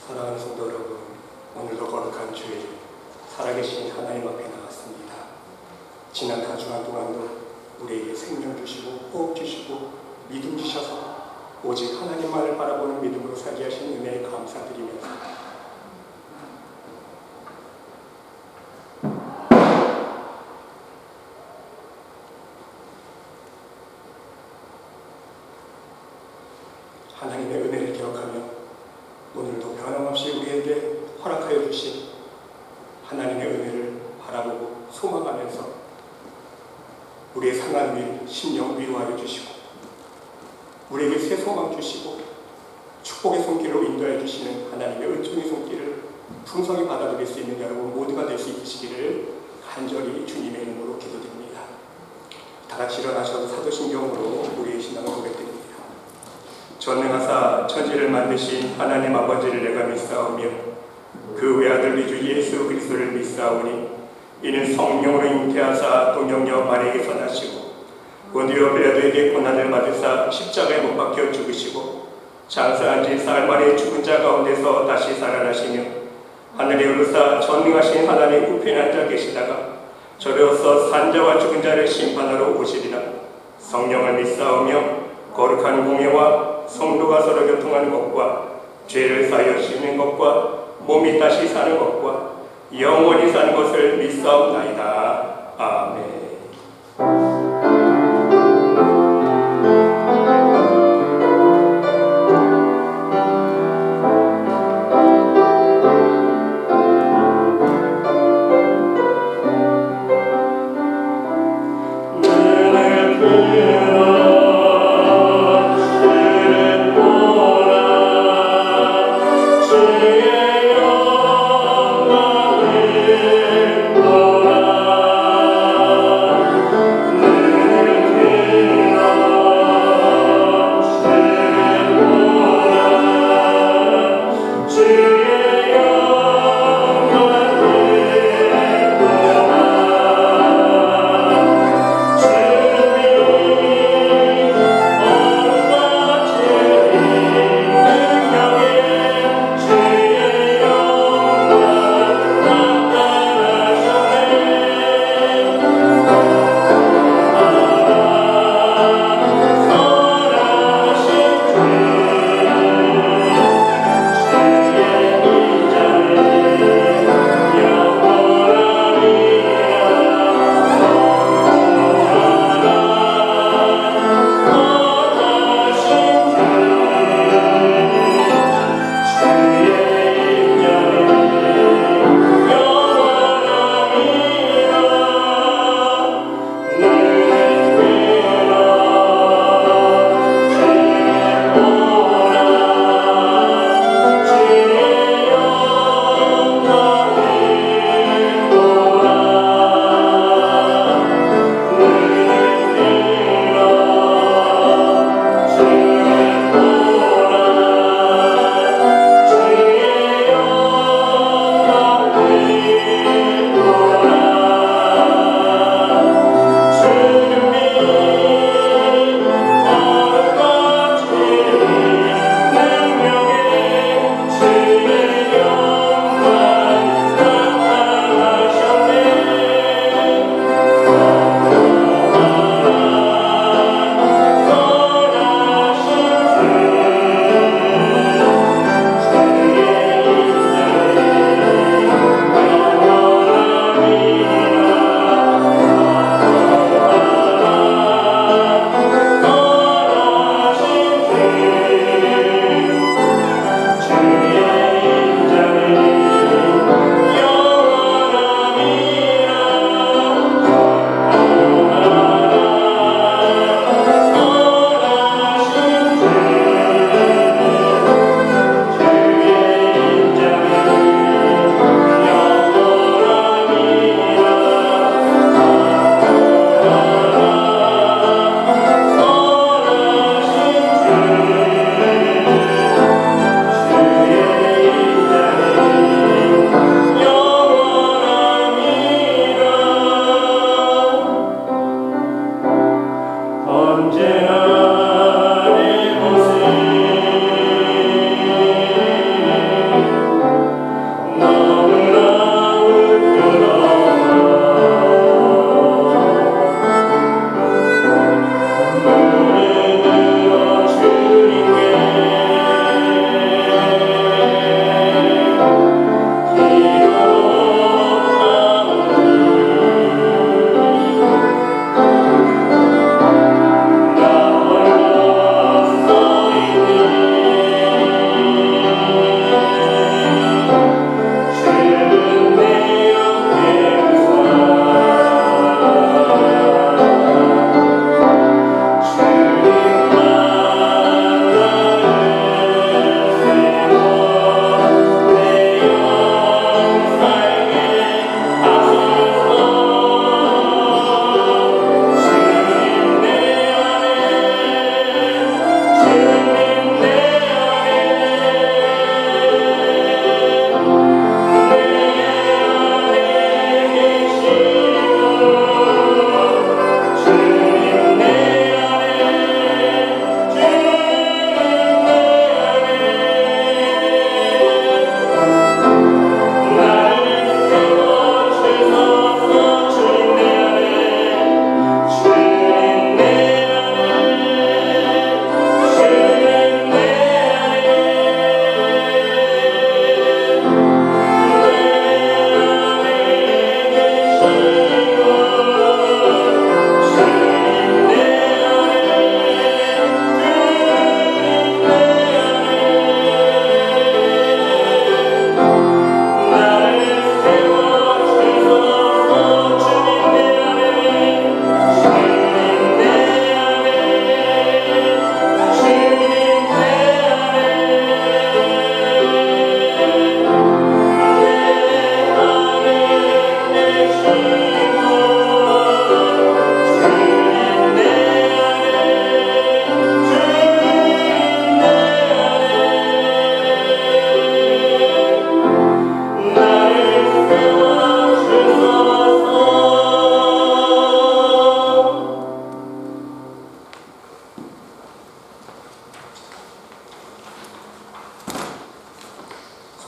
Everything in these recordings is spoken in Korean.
사랑하는 성도 여러분, 오늘도 거룩한 주일 살아계신 하나님 앞에 나왔습니다. 지난 한 주간 동안도 우리에게 생명 주시고 호흡 주시고 믿음 주셔서 오직 하나님만을 바라보는 믿음으로 살게 하신 은혜에 감사드리면서 하나님의 은혜를 기억하며 오늘도 변함없이 우리에게 허락하여 주신 하나님의 은혜를 바라보고 소망하면서 우리의 상한 심령 위로하여 주시고 우리에게 새 소망 주시고 축복의 손길로 인도해 주시는 하나님의 은총의 손길을 풍성히 받아들일 수 있는 여러분 모두가 될 수 있으시기를 간절히 주님의 이름으로 기도드립니다. 다 같이 일어나셔서 사도신경으로 우리의 신앙을 고백드립니다. 전능하사 천지를 만드신 하나님 아버지를 내가 믿사오며 그 외아들 위주 예수 그리스도를 믿사오니 이는 성령으로 잉태하사 동정녀 마리아에게서 나시고 본디오 빌라도에게 고난을 받으사 십자가에 못 박혀 죽으시고 장사한 지 사흘 만에 죽은 자 가운데서 다시 살아나시며 하늘에 오르사 전능하신 하나님 우편에 앉아 계시다가 저리로서 산자와 죽은 자를 심판하러 오시리라. 성령을 믿사오며 거룩한 공예와 성도가 서로 교통하는 것과 죄를 사하여 씻는 것과 몸이 다시 사는 것과 영원히 사는 것을 믿사옵나이다. 아멘. 내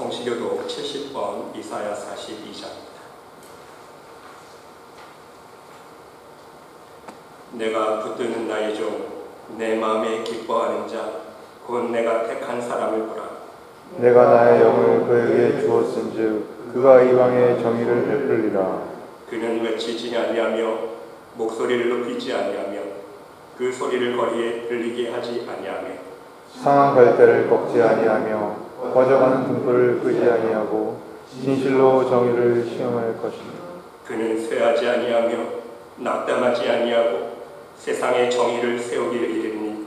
성시교독 70번 이사야 42장입니다. 내가 붙드는 나의 종 내 마음에 기뻐하는 자 곧 내가 택한 사람을 보라. 내가 나의 영을 그에게 주었은즉 그가 이방의 정의를 베풀리라. 그는 외치지 아니하며 목소리를 높이지 아니하며 그 소리를 거리에 들리게 하지 아니하며 상한 갈대를 꺾지 아니하며 꺼져가는 등불을 끄지 아니하고 진실로 정의를 시험할 것이니 그는 쇠하지 아니하며 낙담하지 아니하고 세상의 정의를 세우기를 이르니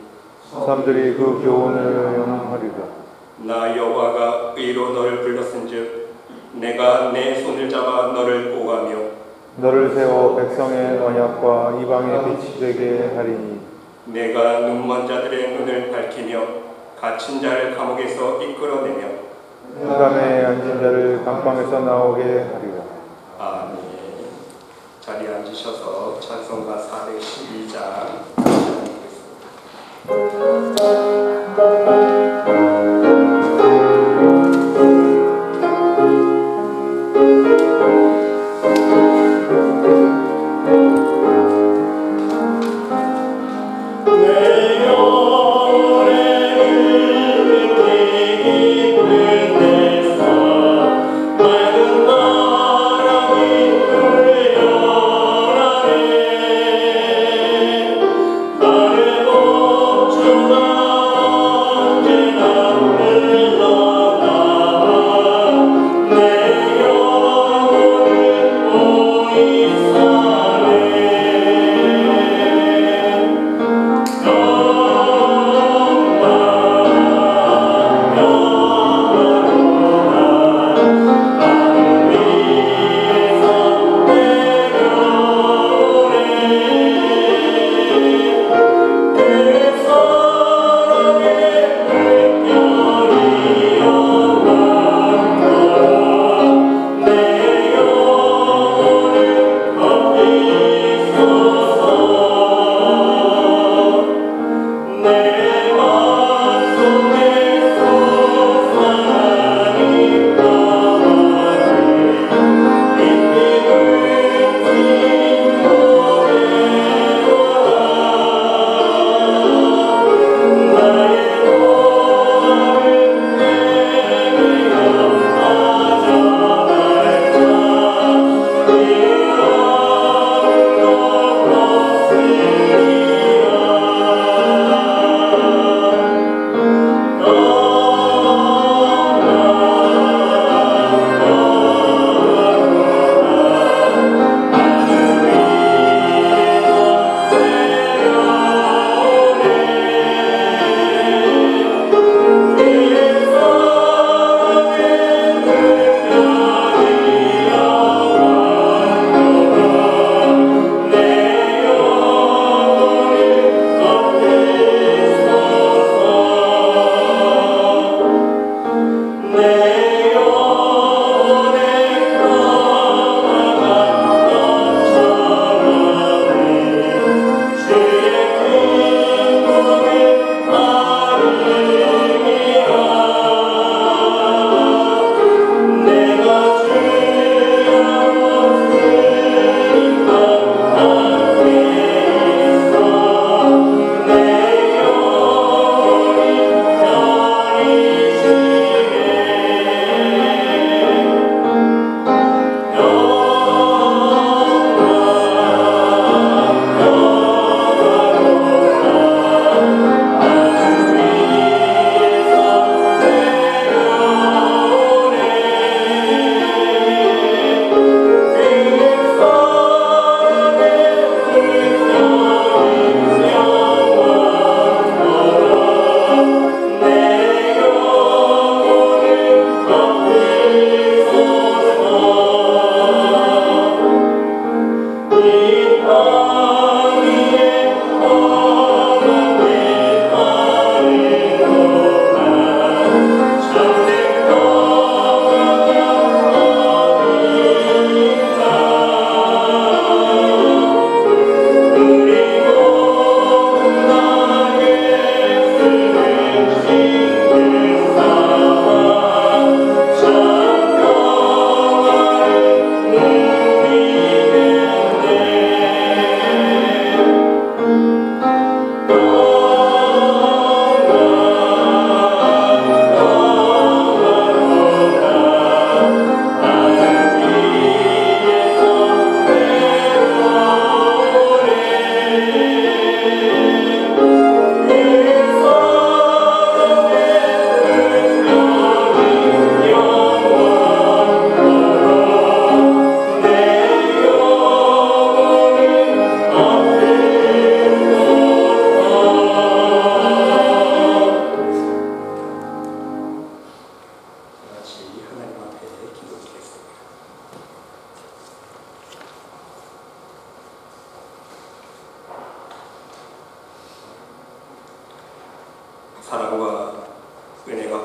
사람들이 그 교훈을 영하리라. 나 여호와가 의로 너를 불렀은즉 내가 내 손을 잡아 너를 보호하며 너를 세워 백성의 언약과 이방의 빛이 되게 하리니 내가 눈먼 자들의 눈을 밝히며 갇힌 자를 감옥에서 이끌어내며 흑암에 앉은 자를 감방에서 나오게 하리라. 아멘. 자리에 앉으셔서 찬송가 412장 나를 멈추나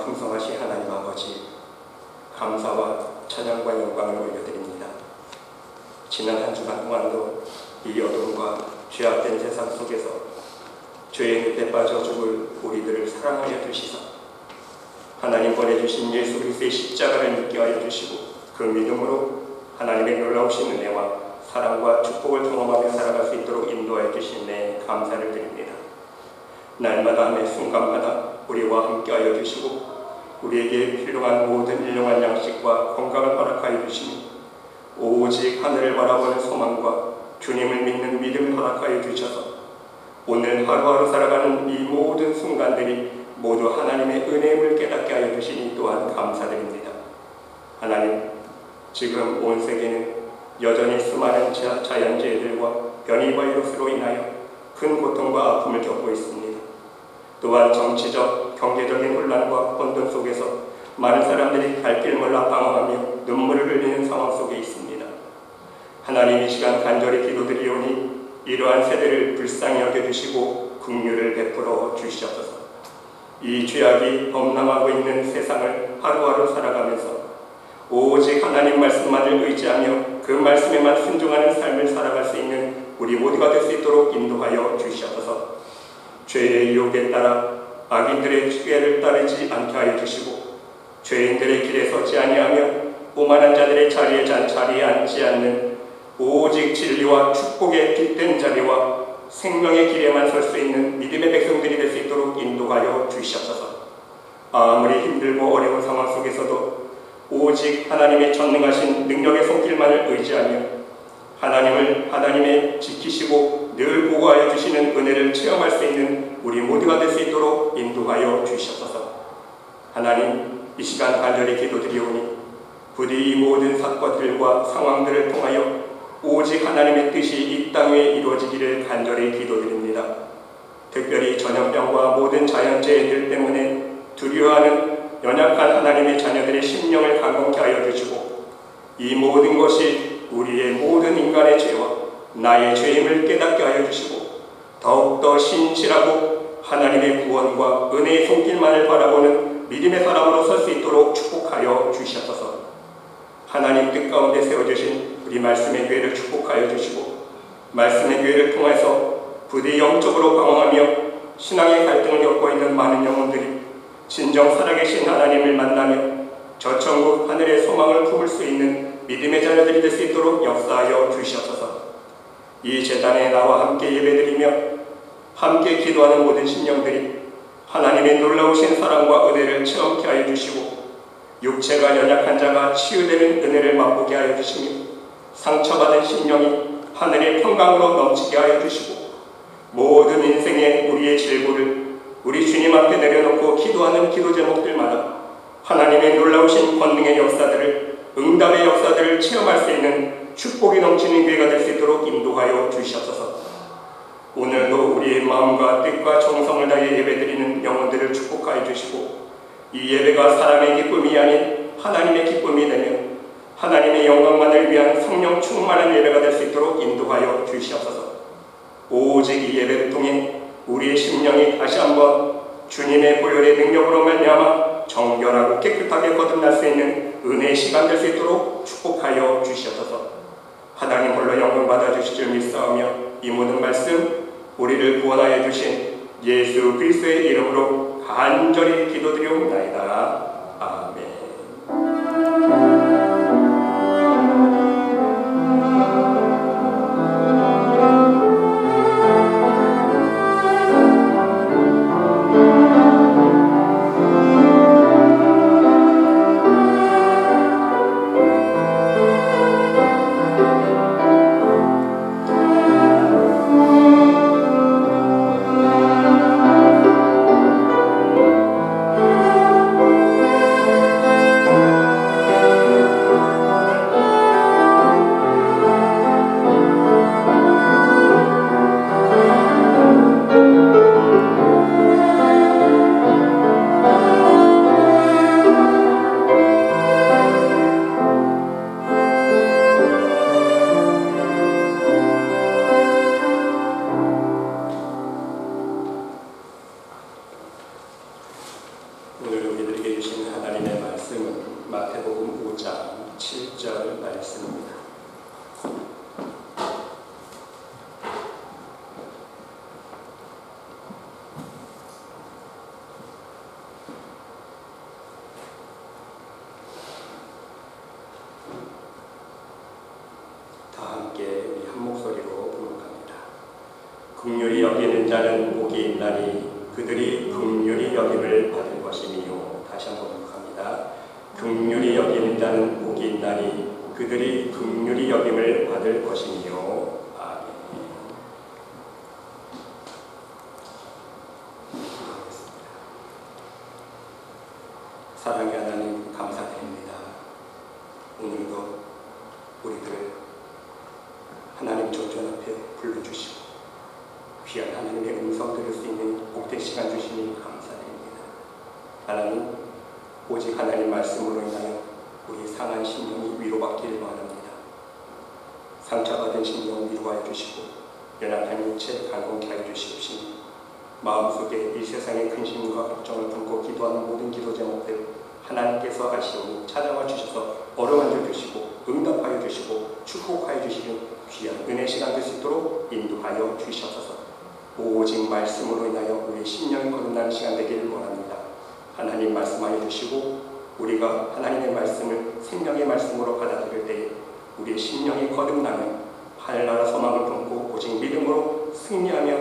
풍성하신 하나님 아버지, 감사와 찬양과 영광을 올려드립니다. 지난 한 주간 동안도 이 어둠과 죄악된 세상 속에서 죄의 늪에 빠져 죽을 우리들을 사랑하여 주시사 하나님 보내주신 예수 그리스도의 십자가를 믿게 하여 주시고 그 믿음으로 하나님의 놀라우신 은혜와 사랑과 축복을 경험하며 살아갈 수 있도록 인도하여 주신 내 감사를 드립니다. 날마다 매 순간마다 우리와 함께하여 주시고 우리에게 필요한 모든 일용할 양식과 건강을 허락하여 주시니 오직 하늘을 바라보는 소망과 주님을 믿는 믿음을 허락하여 주셔서 오늘 하루하루 살아가는 이 모든 순간들이 모두 하나님의 은혜임을 깨닫게 하여 주시니 또한 감사드립니다. 하나님, 지금 온 세계는 여전히 수많은 자연재해들과 변이 바이러스로 인하여 큰 고통과 아픔을 겪고 있습니다. 또한 정치적, 경제적인 혼란과 혼돈 속에서 많은 사람들이 갈 길 몰라 방황하며 눈물을 흘리는 상황 속에 있습니다. 하나님, 이 시간 간절히 기도드리오니 이러한 세대를 불쌍히 여겨주시고 긍휼을 베풀어 주시옵소서. 이 죄악이 범람하고 있는 세상을 하루하루 살아가면서 오직 하나님 말씀만을 의지하며 그 말씀에만 순종하는 삶을 살아갈 수 있는 우리 모두가 될 수 있도록 인도하여 주시옵소서. 죄의 유혹에 따라 악인들의 꾀를 따르지 않게 하여 주시고 죄인들의 길에 서지 아니하며 오만한 자들의 자리에 앉지 않는 오직 진리와 축복의 깃든 자리와 생명의 길에만 설 수 있는 믿음의 백성들이 될 수 있도록 인도하여 주시옵소서. 아무리 힘들고 어려운 상황 속에서도 오직 하나님의 전능하신 능력의 손길만을 의지하며 하나님의 지키시고 늘 보호하여 주시는 은혜를 체험할 수 있는 우리 모두가 될 수 있도록 인도하여 주시옵소서. 하나님, 이 시간 간절히 기도드리오니 부디 이 모든 사건들과 상황들을 통하여 오직 하나님의 뜻이 이 땅 위에 이루어지기를 간절히 기도드립니다. 특별히 전염병과 모든 자연재해들 때문에 두려워하는 연약한 하나님의 자녀들의 심령을 강건케 하여 주시고 이 모든 것이 우리의 모든 인간의 죄와 나의 죄임을 깨닫게 하여 주시고 더욱더 신실하고 하나님의 구원과 은혜의 손길만을 바라보는 믿음의 사람으로 설 수 있도록 축복하여 주시옵소서. 하나님 뜻 가운데 세워주신 우리 말씀의 교회를 축복하여 주시고 말씀의 교회를 통해서 부디 영적으로 방황하며 신앙의 갈등을 겪고 있는 많은 영혼들이 진정 살아계신 하나님을 만나며 저 천국 하늘의 소망을 품을 수 있는 믿음의 자녀들이 될 수 있도록 역사하여 주시옵소서. 이 제단에 나와 함께 예배드리며 함께 기도하는 모든 심령들이 하나님의 놀라우신 사랑과 은혜를 체험케 하여 주시고 육체가 연약한 자가 치유되는 은혜를 맛보게 하여 주시며 상처받은 심령이 하늘의 평강으로 넘치게 하여 주시고 모든 인생의 우리의 질고를 우리 주님 앞에 내려놓고 기도하는 기도 제목들마다 하나님의 놀라우신 권능의 역사들을 응답의 역사들을 체험할 수 있는 축복이 넘치는 교회가 될 수 있도록 인도하여 주시옵소서. 오늘도 우리의 마음과 뜻과 정성을 다해 예배드리는 영혼들을 축복하여 주시고 이 예배가 사람의 기쁨이 아닌 하나님의 기쁨이 되며 하나님의 영광만을 위한 성령 충만한 예배가 될 수 있도록 인도하여 주시옵소서. 오직 이 예배를 통해 우리의 심령이 다시 한번 주님의 보혈의 능력으로 말미암아 정결하고 깨끗하게 거듭날 수 있는 은혜의 시간 될 수 있도록 축복하여 주시옵소서. 하나님 홀로 영광 받아주실 줄 믿사오며 이 모든 말씀 우리를 구원하여 주신 예수 그리스도의 이름으로 간절히 기도드리옵나이다. 아멘. 말씀은 마태복음 5장 7절 말씀입니다. 다 함께 우리 한 목소리로 부목합니다. 긍휼히 여기는 자는 복이 있나니 그들이 긍휼히 여김을 받을 것이니요. 다시 한번 부목합니다. 긍휼히 여기는 자는 복이 있나니 그들이 긍휼히 여김을 받을 것이니요. 아멘. 사랑의 하나님 감사드립니다. 오늘도 우리들을 하나님 존전 앞에 불러주시고 귀한 하나님의 음성 들을 수 있는 복된 시간 주시니 감사드립니다. 하나님, 오직 하나님 말씀으로 인하여 우리 상한 심령이 위로받기를 원합니다. 상처받은 심령 위로하여 주시고 연약한 육체 강건케 하여 주시옵시니 마음속에 이 세상의 근심과 걱정을 품고 기도하는 모든 기도 제목들 하나님께서 아시오니 찾아와 주셔서 어루만져 주시고 응답하여 주시고 축복하여 주시는 귀한 은혜 시간 될 수 있도록 인도하여 주시옵소서. 오직 말씀으로 인하여 우리 심령이 거듭나는 시간 되기를 원합니다. 하나님 말씀하여 주시고 우리가 하나님의 말씀을 생명의 말씀으로 받아들일 때에 우리의 심령이 거듭나면 하늘나라 소망을 품고 오직 믿음으로 승리하며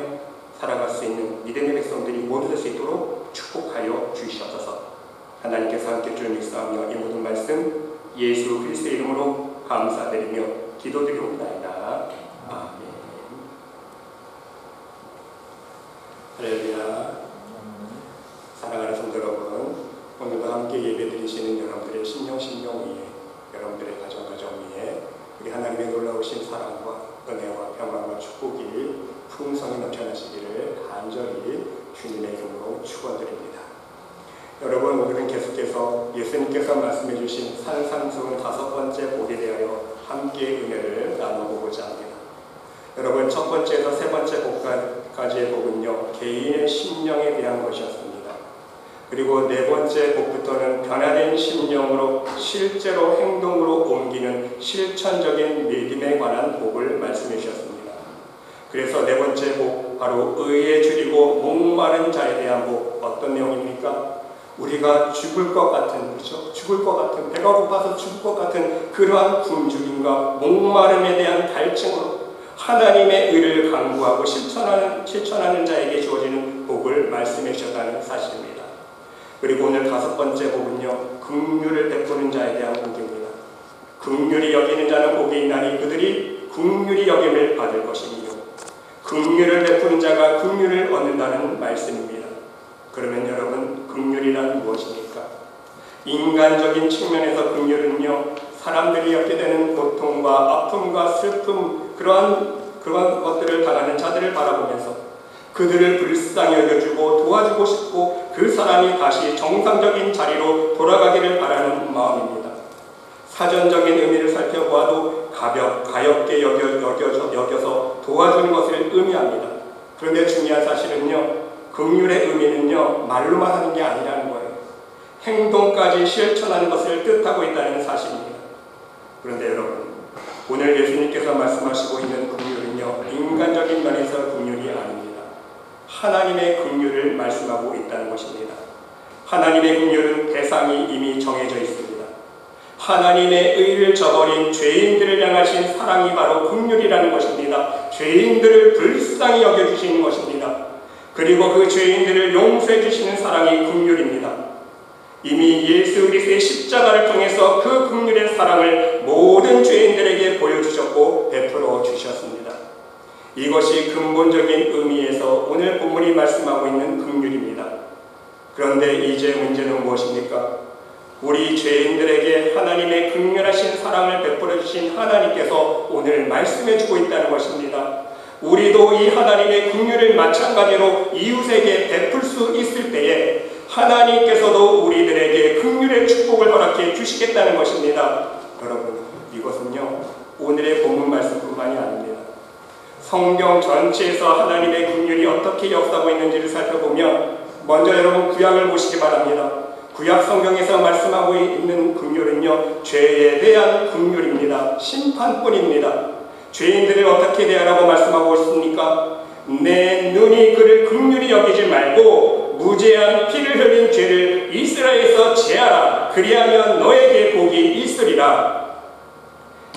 살아갈 수 있는 믿음의 백성들이 모두 될 수 있도록 축복하여 주시옵소서. 하나님께서 함께 주를 믿사하며 이 모든 말씀 예수 그리스도의 이름으로 감사드리며 기도드리옵나이다. 아멘. 할렐루야. 사랑하는 성도 여러분, 오늘도 함께 예배드리시는 여러분들의 심령 위에, 여러분들의 가정 위에 우리 하나님의 놀라우신 사랑과 은혜와 평안과 축복이 풍성히 넘쳐나시기를 간절히 주님의 이름으로 축원드립니다. 여러분, 오늘은 계속해서 예수님께서 말씀해 주신 산상수훈 5번째 복에 대하여 함께 은혜를 나눠보고자 합니다. 여러분, 첫 번째에서 세 번째 복까지의 복은요, 개인의 심령에 대한 것이었습니다. 그리고 네 번째 복부터는 변화된 심령으로 실제로 행동으로 옮기는 실천적인 믿음에 관한 복을 말씀해 주셨습니다. 그래서 네 번째 복, 바로 의에 줄이고 목마른 자에 대한 복, 어떤 내용입니까? 우리가 죽을 것 같은, 그렇죠? 죽을 것 같은, 배가 고파서 죽을 것 같은 그러한 굶주림과 목마름에 대한 갈증으로 하나님의 의를 강구하고 실천하는 자에게 주어지는 복을 말씀해 주셨다는 사실입니다. 그리고 오늘 5번째 복은요, 긍휼을 베푸는 자에 대한 복입니다. 긍휼히 여기는 자는 복이 있나니 그들이 긍휼히 여김을 받을 것이니요. 긍휼을 베푸는 자가 긍휼을 얻는다는 말씀입니다. 그러면 여러분, 긍휼이란 무엇입니까? 인간적인 측면에서 긍휼은요, 사람들이 겪게 되는 고통과 아픔과 슬픔, 그러한 것들을 당하는 자들을 바라보면서 그들을 불쌍히 여겨주고 도와주고 싶고 그 사람이 다시 정상적인 자리로 돌아가기를 바라는 마음입니다. 사전적인 의미를 살펴보아도 가볍게 여겨서 도와주는 것을 의미합니다. 그런데 중요한 사실은요, 긍휼의 의미는요, 말로만 하는 게 아니라는 거예요. 행동까지 실천하는 것을 뜻하고 있다는 사실입니다. 그런데 여러분, 오늘 예수님께서 말씀하시고 있는 긍휼은요, 인간적인 면에서 긍휼이 아닙니다. 하나님의 긍휼을 말씀하고 있다는 것입니다. 하나님의 긍휼은 대상이 이미 정해져 있습니다. 하나님의 의를 저버린 죄인들을 향하신 사랑이 바로 긍휼이라는 것입니다. 죄인들을 불쌍히 여겨주시는 것입니다. 그리고 그 죄인들을 용서해 주시는 사랑이 긍휼입니다. 이미 예수 그리스도의 십자가를 통해서 그 긍휼의 사랑을 모든 죄인들에게 보여주셨고 베풀어 주셨습니다. 이것이 근본적인 의미에서 오늘 본문이 말씀하고 있는 긍휼입니다. 그런데 이제 문제는 무엇입니까? 우리 죄인들에게 하나님의 긍휼하신 사랑을 베풀어 주신 하나님께서 오늘 말씀해 주고 있다는 것입니다. 우리도 이 하나님의 긍휼을 마찬가지로 이웃에게 베풀 수 있을 때에 하나님께서도 우리들에게 긍휼의 축복을 허락해 주시겠다는 것입니다. 여러분, 이것은요, 오늘의 본문 말씀뿐만이 아닙니다. 성경 전체에서 하나님의 긍휼이 어떻게 역사하고 있는지를 살펴보면 먼저 여러분 구약을 보시기 바랍니다. 구약 성경에서 말씀하고 있는 긍휼은요, 죄에 대한 긍휼입니다. 심판뿐입니다. 죄인들을 어떻게 대하라고 말씀하고 있습니까? 내 눈이 그를 긍휼히 여기지 말고 무죄한 피를 흘린 죄를 이스라엘에서 제하라. 그리하면 너에게 복이 있으리라.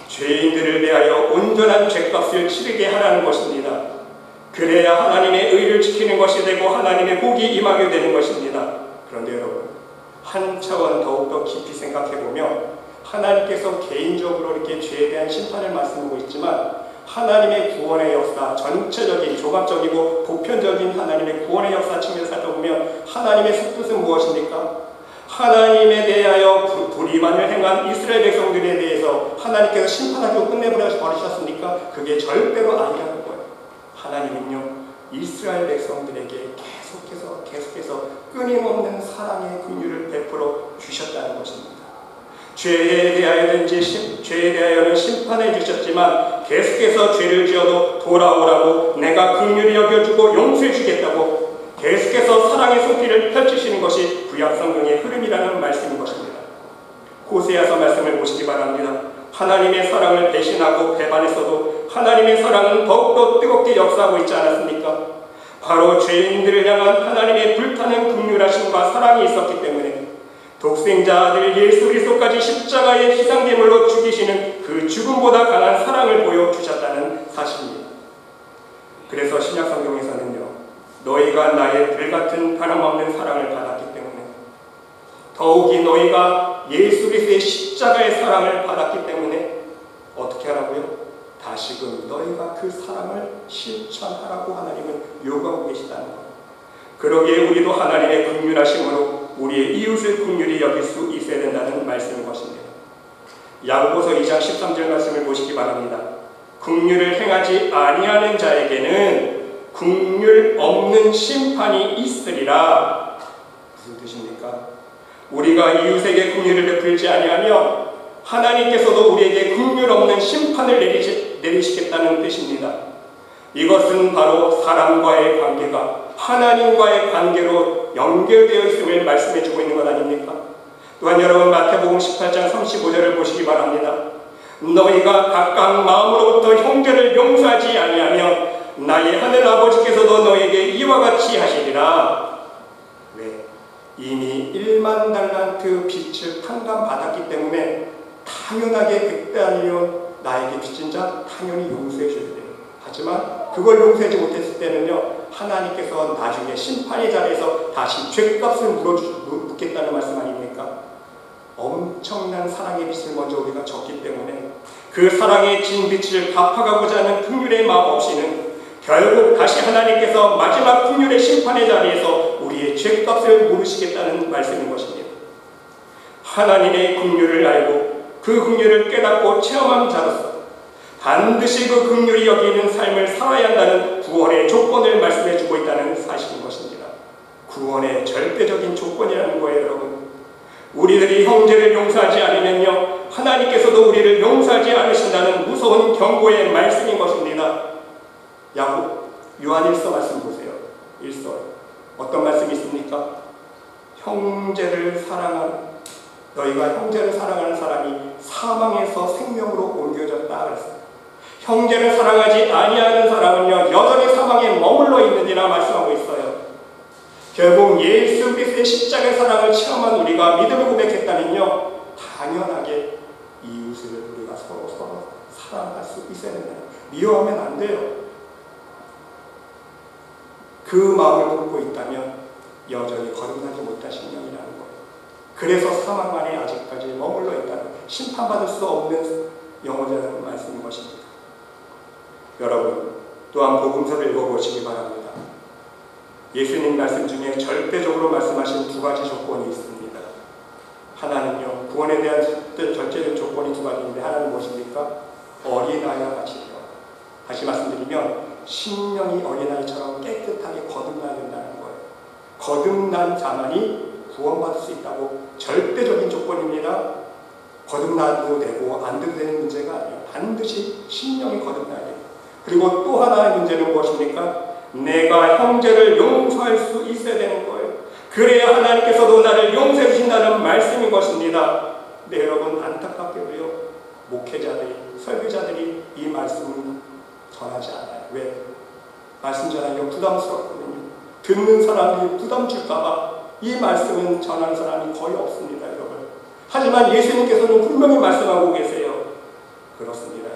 죄인들을 대하여 온전한 죄값을 치르게 하라는 것입니다. 그래야 하나님의 의를 지키는 것이 되고 하나님의 복이 임하게 되는 것입니다. 그런데 여러분, 한 차원 더욱더 깊이 생각해보면 하나님께서 개인적으로 이렇게 죄에 대한 심판을 말씀하고 있지만 하나님의 구원의 역사, 전체적인 종합적이고 보편적인 하나님의 구원의 역사 측면에서 살펴보면 하나님의 뜻은 무엇입니까? 하나님에 대하여 불의만을 행한 이스라엘 백성들에 대해서 하나님께서 심판하고 끝내버리셨습니까? 그게 절대로 아니라는 거예요. 하나님은요, 이스라엘 백성들에게 계속해서 끊임없는 사랑의 긍휼을 베풀어 주셨다는 것입니다. 죄에 대하여는 심판해 주셨지만 계속해서 죄를 지어도 돌아오라고 내가 긍휼히 여겨주고 용서해 주겠다고 계속해서 사랑의 손길을 펼치시는 것이 구약 성경의 흐름이라는 말씀인 것입니다. 호세아서 말씀을 보시기 바랍니다. 하나님의 사랑을 배신하고 배반했어도 하나님의 사랑은 더욱더 뜨겁게 역사하고 있지 않았습니까? 바로 죄인들을 향한 하나님의 불타는 긍휼하심과 사랑이 있었기 때문에 독생자 아들 예수 그리스도까지 십자가의 희생제물로 죽이시는 그 죽음보다 강한 사랑을 보여주셨다는 사실입니다. 그래서 신약 성경에서는요, 너희가 나의 불같은 바람없는 사랑을 받았기 때문에 더욱이 너희가 예수 그리스도의 십자가의 사랑을 받았기 때문에 어떻게 하라고요? 다시금 너희가 그 사랑을 실천하라고 하나님은 요구하고 계시다는 것. 그러기에 우리도 하나님의 긍휼하심으로 우리의 이웃을 긍휼히 여길 수 있어야 된다는 말씀인 것입니다. 야고보서 2장 13절 말씀을 보시기 바랍니다. 긍휼을 행하지 아니하는 자에게는 긍휼 없는 심판이 있으리라. 무슨 뜻입니까? 우리가 이웃에게 긍휼을 베풀지 아니하면 하나님께서도 우리에게 긍휼 없는 심판을 내리시겠다는 뜻입니다. 이것은 바로 사람과의 관계가 하나님과의 관계로 연결되어 있음을 말씀해 주고 있는 것 아닙니까? 또한 여러분 마태복음 18장 35절을 보시기 바랍니다. 너희가 각각 마음으로부터 형제를 용서하지 아니하면 나의 하늘 아버지께서도 너에게 이와 같이 하시리라. 왜? 이미 1만 달란트 빚을 탕감받았기 때문에 당연하게 백달이요 나에게 빚진 자 당연히 용서해 줘야 돼요. 하지만 그걸 용서하지 못했을 때는요, 하나님께서 나중에 심판의 자리에서 다시 죄값을 묻겠다는 말씀 아닙니까? 엄청난 사랑의 빚을 먼저 우리가 졌기 때문에 그 사랑의 진 빚을 갚아가고자 하는 긍휼의 마음 없이는 결국 다시 하나님께서 마지막 긍휼의 심판의 자리에서 우리의 죄값을 물으시겠다는 말씀인 것입니다. 하나님의 긍휼을 알고 그 긍휼을 깨닫고 체험한 자로서 반드시 그 긍휼히 여기는 삶을 살아야 한다는 구원의 조건을 말씀해 주고 있다는 사실인 것입니다. 구원의 절대적인 조건이라는 거예요, 여러분. 우리들이 형제를 용서하지 않으면요, 하나님께서도 우리를 용서하지 않으신다는 무서운 경고의 말씀인 것입니다. 요한일서 말씀 보세요. 1서 어떤 말씀이 있습니까? 너희가 형제를 사랑하는 사람이 사망에서 생명으로 옮겨졌다 그랬어요. 형제를 사랑하지 아니하는 사람은요, 여전히 사망에 머물러 있느니라 말씀하고 있어요. 결국 예수 그리스도의 십자가의 사랑을 체험한 우리가 믿음을 고백했다면요, 당연하게 이웃을 우리가 서로 사랑할 수 있어야 된다. 미워하면 안 돼요. 그 마음을 품고 있다면 여전히 거듭나지 못하신 영이라는 거예요. 그래서 사망 안에 아직까지 머물러 있다는, 심판받을 수 없는 영혼이라는 말씀인 것입니다. 여러분, 또한 복음서를 읽어보시기 바랍니다. 예수님 말씀 중에 절대적으로 말씀하신 두 가지 조건이 있습니다. 하나는요, 구원에 대한 절대적 조건이 두 가지인데, 하나는 무엇입니까? 어린아이와 같이 되어. 다시 말씀드리면 심령이 어린아이처럼 깨끗하게 거듭나야 된다는 거예요. 거듭난 자만이 구원받을 수 있다고 절대적인 조건입니다. 거듭나도 되고 안 돼도 되는 문제가 아니에요. 반드시 심령이 거듭나야 돼요. 그리고 또 하나의 문제는 무엇입니까? 내가 형제를 용서할 수 있어야 되는 거예요. 그 그래야 하나님께서도 나를 용서해 주신다는 말씀인 것입니다. 네, 여러분, 안타깝게도요, 목회자들이, 설교자들이 이 말씀을 전하지 않아요. 왜? 말씀 전하기가 부담스럽거든요. 듣는 사람들이 부담 줄까봐 이 말씀은 전하는 사람이 거의 없습니다, 여러분. 하지만 예수님께서는 분명히 말씀하고 계세요. 그렇습니다.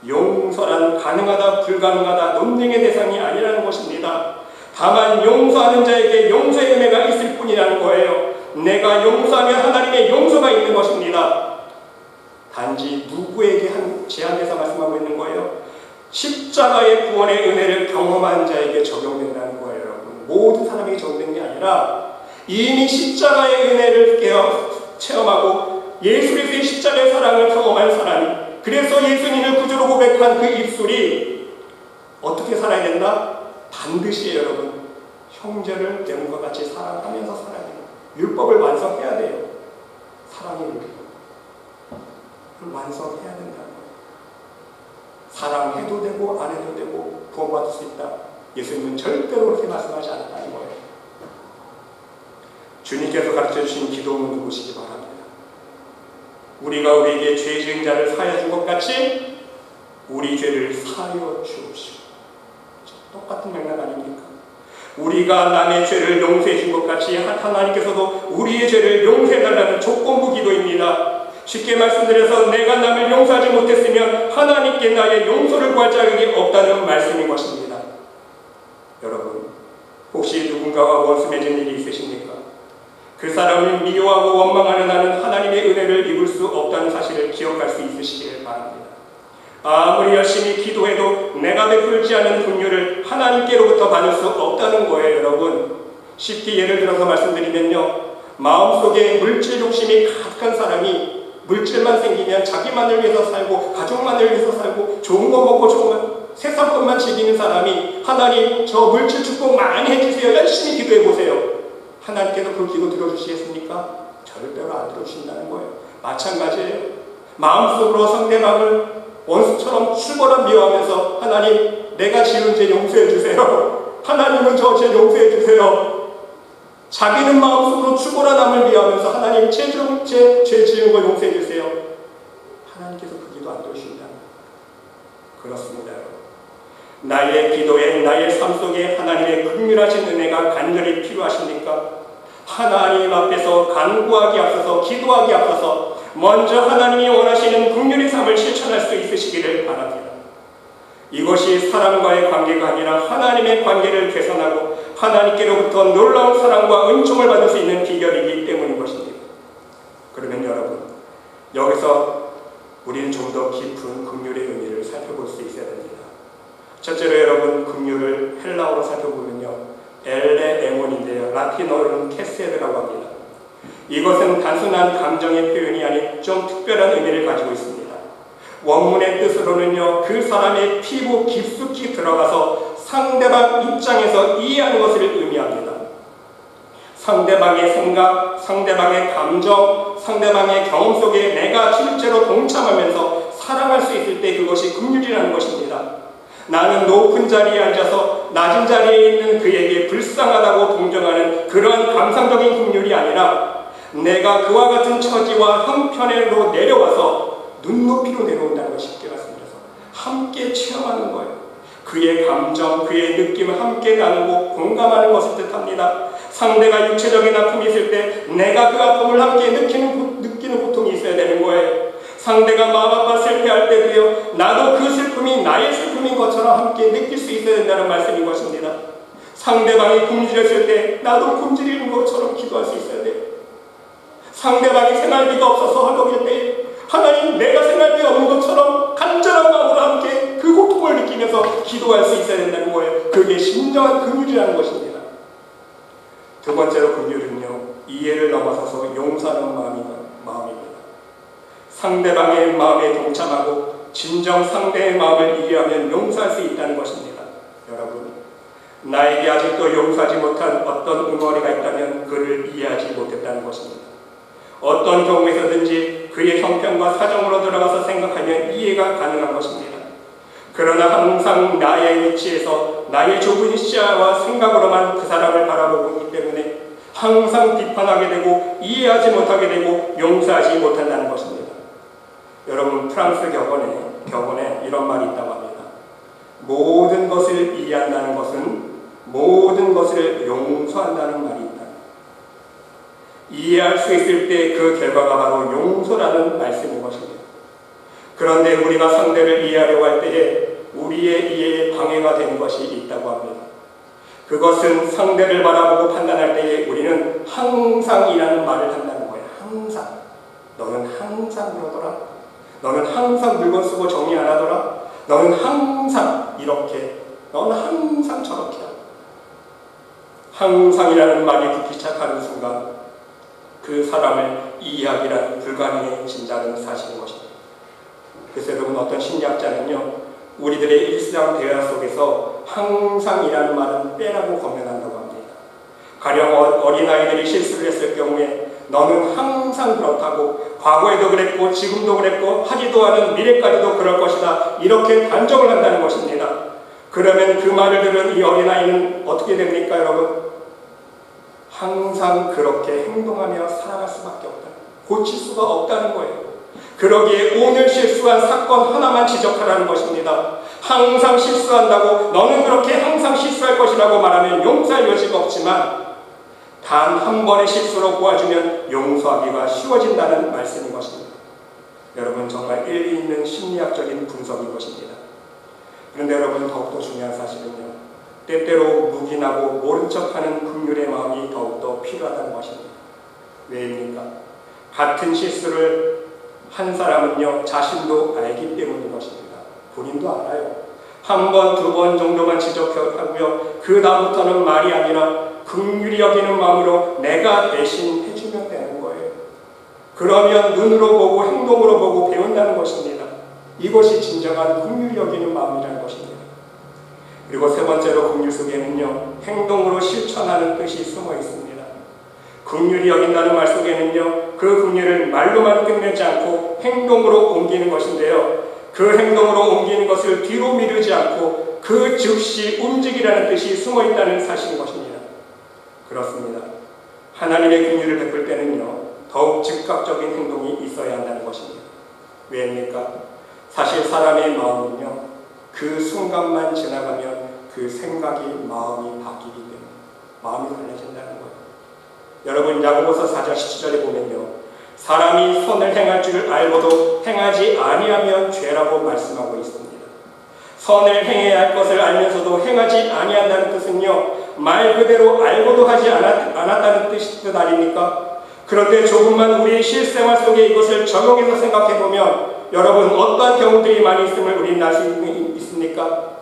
용서란 가능하다 불가능하다 논쟁의 대상이 아니라는 것입니다. 다만 용서하는 자에게 용서의 은혜가 있을 뿐이라는 거예요. 내가 용서하면 하나님의 용서가 있는 것입니다. 단지 누구에게 제한해서 말씀하고 있는 거예요? 십자가의 구원의 은혜를 경험한 자에게 적용된다는 거예요, 여러분. 모든 사람에게 적용된 게 아니라 이미 십자가의 은혜를 체험하고 예수 그리스도의 십자가의 사랑을 경험한 사람이, 그래서 예수님을 구주로 고백한 그 입술이 어떻게 살아야 된다? 반드시 여러분, 형제를 내 몸과 같이 사랑하면서 살아야 돼요. 율법을 완성해야 돼요. 사랑의 율법. 그걸 완성해야 된다는 거예요. 사랑해도 되고 안 해도 되고 구원받을 수 있다. 예수님은 절대로 그렇게 말씀하지 않았다는 거예요. 주님께서 가르쳐주신 기도는 누구시기 바랍니다. 우리가 우리에게 죄 지은 자를 사하여 준 것 같이 우리 죄를 사하여 주옵시오. 똑같은 맥락 아닙니까? 우리가 남의 죄를 용서해 준 것 같이 하나님께서도 우리의 죄를 용서해 달라는 조건부 기도입니다. 쉽게 말씀드려서 내가 남을 용서하지 못했으면 하나님께 나의 용서를 구할 자격이 없다는 말씀인 것입니다. 여러분, 혹시 누군가와 원수 맺은 일이 있으십니까? 그 사람을 미워하고 원망하는 나는 하나님의 은혜를 입을 수 없다는 사실을 기억할 수 있으시길 바랍니다. 아무리 열심히 기도해도 내가 베풀지 않은 긍휼을 하나님께로부터 받을 수 없다는 거예요, 여러분. 쉽게 예를 들어서 말씀드리면요, 마음속에 물질 욕심이 가득한 사람이 물질만 생기면 자기만을 위해서 살고 가족만을 위해서 살고 좋은 거 먹고 좋은 거 세상 것만 즐기는 사람이 하나님 저 물질 축복 많이 해주세요, 열심히 기도해보세요. 하나님께서 그 기도 들어주시겠습니까? 절대로 안 들어주신다는 거예요. 마찬가지예요. 마음속으로 상대방을 원수처럼 추벌한 미워하면서 하나님 내가 지은 죄 용서해 주세요. 하나님은 저 죄 용서해 주세요. 자기는 마음속으로 추벌한 남을 미워하면서 하나님 죄 지은 거 용서해 주세요. 하나님께서 그 기도 안 들으신다. 그렇습니다, 여러분. 나의 기도에 나의 삶 속에 하나님의 긍휼하신 은혜가 간절히 필요하십니까? 하나님 앞에서 간구하기 앞서서 기도하기 앞서서 먼저 하나님이 원하시는 긍휼의 삶을 실천할 수 있으시기를 바랍니다. 이것이 사람과의 관계가 아니라 하나님의 관계를 개선하고 하나님께로부터 놀라운 사랑과 은총을 받을 수 있는 비결이기 때문인 것입니다. 그러면 여러분, 여기서 우리는 좀 더 깊은 긍휼의 의미를 살펴볼 수 있어야 됩니다. 첫째로 여러분, 긍휼을 헬라어로 살펴보면요, 엘레에몬인데요, 라틴어로는 캐세드라고 합니다. 이것은 단순한 감정의 표현이 아닌 좀 특별한 의미를 가지고 있습니다. 원문의 뜻으로는요, 그 사람의 피부 깊숙이 들어가서 상대방 입장에서 이해하는 것을 의미합니다. 상대방의 생각, 상대방의 감정, 상대방의 경험 속에 내가 실제로 동참하면서 사랑할 수 있을 때 그것이 긍휼이라는 것입니다. 나는 높은 자리에 앉아서 낮은 자리에 있는 그에게 불쌍하다고 동정하는 그러한 감상적인 긍휼이 아니라 내가 그와 같은 처지와 형편으로 내려와서 눈높이로 내려온다는 것이 쉽게 말씀드려서 함께 체험하는 거예요. 그의 감정, 그의 느낌을 함께 나누고 공감하는 것을 뜻합니다. 상대가 육체적인 아픔이 있을 때 내가 그 아픔을 함께 느끼는 고통이 있어야 되는 거예요. 상대가 마음 아파 슬퍼할 때도요, 나도 그 슬픔이 나의 슬픔인 것처럼 함께 느낄 수 있어야 된다는 말씀인 것입니다. 상대방이 굶주렸을 때 나도 굶주리는 것처럼 기도할 수 있어야 돼요. 상대방이 생활비가 없어서 허덕일 때 하나님 내가 생활비 없는 것처럼 간절한 마음으로 함께 그 고통을 느끼면서 기도할 수 있어야 된다는 거예요. 그게 진정한 긍휼이라는 것입니다. 두 번째로 긍휼은요, 이해를 넘어서서 용서하는 마음입니다. 상대방의 마음에 동참하고 진정 상대의 마음을 이해하면 용서할 수 있다는 것입니다. 여러분, 나에게 아직도 용서하지 못한 어떤 응어리가 있다면 그를 이해하지 못했다는 것입니다. 어떤 경우에서든지 그의 형편과 사정으로 들어가서 생각하면 이해가 가능한 것입니다. 그러나 항상 나의 위치에서 나의 좁은 시야와 생각으로만 그 사람을 바라보고 있기 때문에 항상 비판하게 되고 이해하지 못하게 되고 용서하지 못한다는 것입니다. 여러분, 프랑스 격언에 이런 말이 있다고 합니다. 모든 것을 이해한다는 것은 모든 것을 용서한다는 말이 있다. 이해할 수 있을 때 그 결과가 바로 용서라는 말씀인 것입니다. 그런데 우리가 상대를 이해하려고 할 때에 우리의 이해에 방해가 되는 것이 있다고 합니다. 그것은 상대를 바라보고 판단할 때에 우리는 항상이라는 말을 한다는 거예요. 항상. 너는 항상 그러더라. 너는 항상 물건 쓰고 정리 안 하더라. 너는 항상 이렇게. 너는 항상 저렇게. 항상이라는 말이 붙기 시작하는 순간 그 사람을 이해하기란 불가능해진다는 사실인 것입니다. 그래서 여러분, 어떤 심리학자는요, 우리들의 일상 대화 속에서 항상이라는 말은 빼라고 권면한다고 합니다. 가령 어린아이들이 실수를 했을 경우에 너는 항상 그렇다고, 과거에도 그랬고 지금도 그랬고 하지도 않은 미래까지도 그럴 것이다, 이렇게 단정을 한다는 것입니다. 그러면 그 말을 들은 이 어린아이는 어떻게 됩니까, 여러분? 항상 그렇게 행동하며 살아갈 수밖에 없다. 고칠 수가 없다는 거예요. 그러기에 오늘 실수한 사건 하나만 지적하라는 것입니다. 항상 실수한다고, 너는 그렇게 항상 실수할 것이라고 말하면 용서할 여지가 없지만 단 한 번의 실수로 보아주면 용서하기가 쉬워진다는 말씀인 것입니다. 여러분, 정말 일리 있는 심리학적인 분석인 것입니다. 그런데 여러분, 더욱더 중요한 사실은요, 때때로 묵인하고 모른 척하는 긍휼의 마음이 더욱더 필요하다는 것입니다. 왜입니까? 같은 실수를 한 사람은요, 자신도 알기 때문인 것입니다. 본인도 알아요. 한 번, 두 번 정도만 지적하고요, 그 다음부터는 말이 아니라 긍휼히 여기는 마음으로 내가 대신 해주면 되는 거예요. 그러면 눈으로 보고 행동으로 보고 배운다는 것입니다. 이것이 진정한 긍휼히 여기는 마음이라는 것입니다. 그리고 세 번째로, 긍휼 속에는요, 행동으로 실천하는 뜻이 숨어 있습니다. 긍휼히 여긴다는 말 속에는요, 그 긍휼을 말로만 끝내지 않고 행동으로 옮기는 것인데요, 그 행동으로 옮기는 것을 뒤로 미루지 않고 그 즉시 움직이라는 뜻이 숨어 있다는 사실인 것입니다. 그렇습니다. 하나님의 긍휼을 베풀 때는요, 더욱 즉각적인 행동이 있어야 한다는 것입니다. 왜입니까? 사실 사람의 마음은요, 그 순간만 지나가면 그 생각이, 마음이 바뀌기 때문에 마음이 달라진다는 거예요. 여러분, 야고보서 4장 17절에 보면요, 사람이 선을 행할 줄 알고도 행하지 아니하면 죄라고 말씀하고 있습니다. 선을 행해야 할 것을 알면서도 행하지 아니한다는 뜻은요, 말 그대로 알고도 하지 않았다는 뜻 아닙니까? 그런데 조금만 우리의 실생활 속에 이것을 적용해서 생각해보면 여러분, 어떠한 경우들이 많이 있음을 우리는 알 수 있습니까?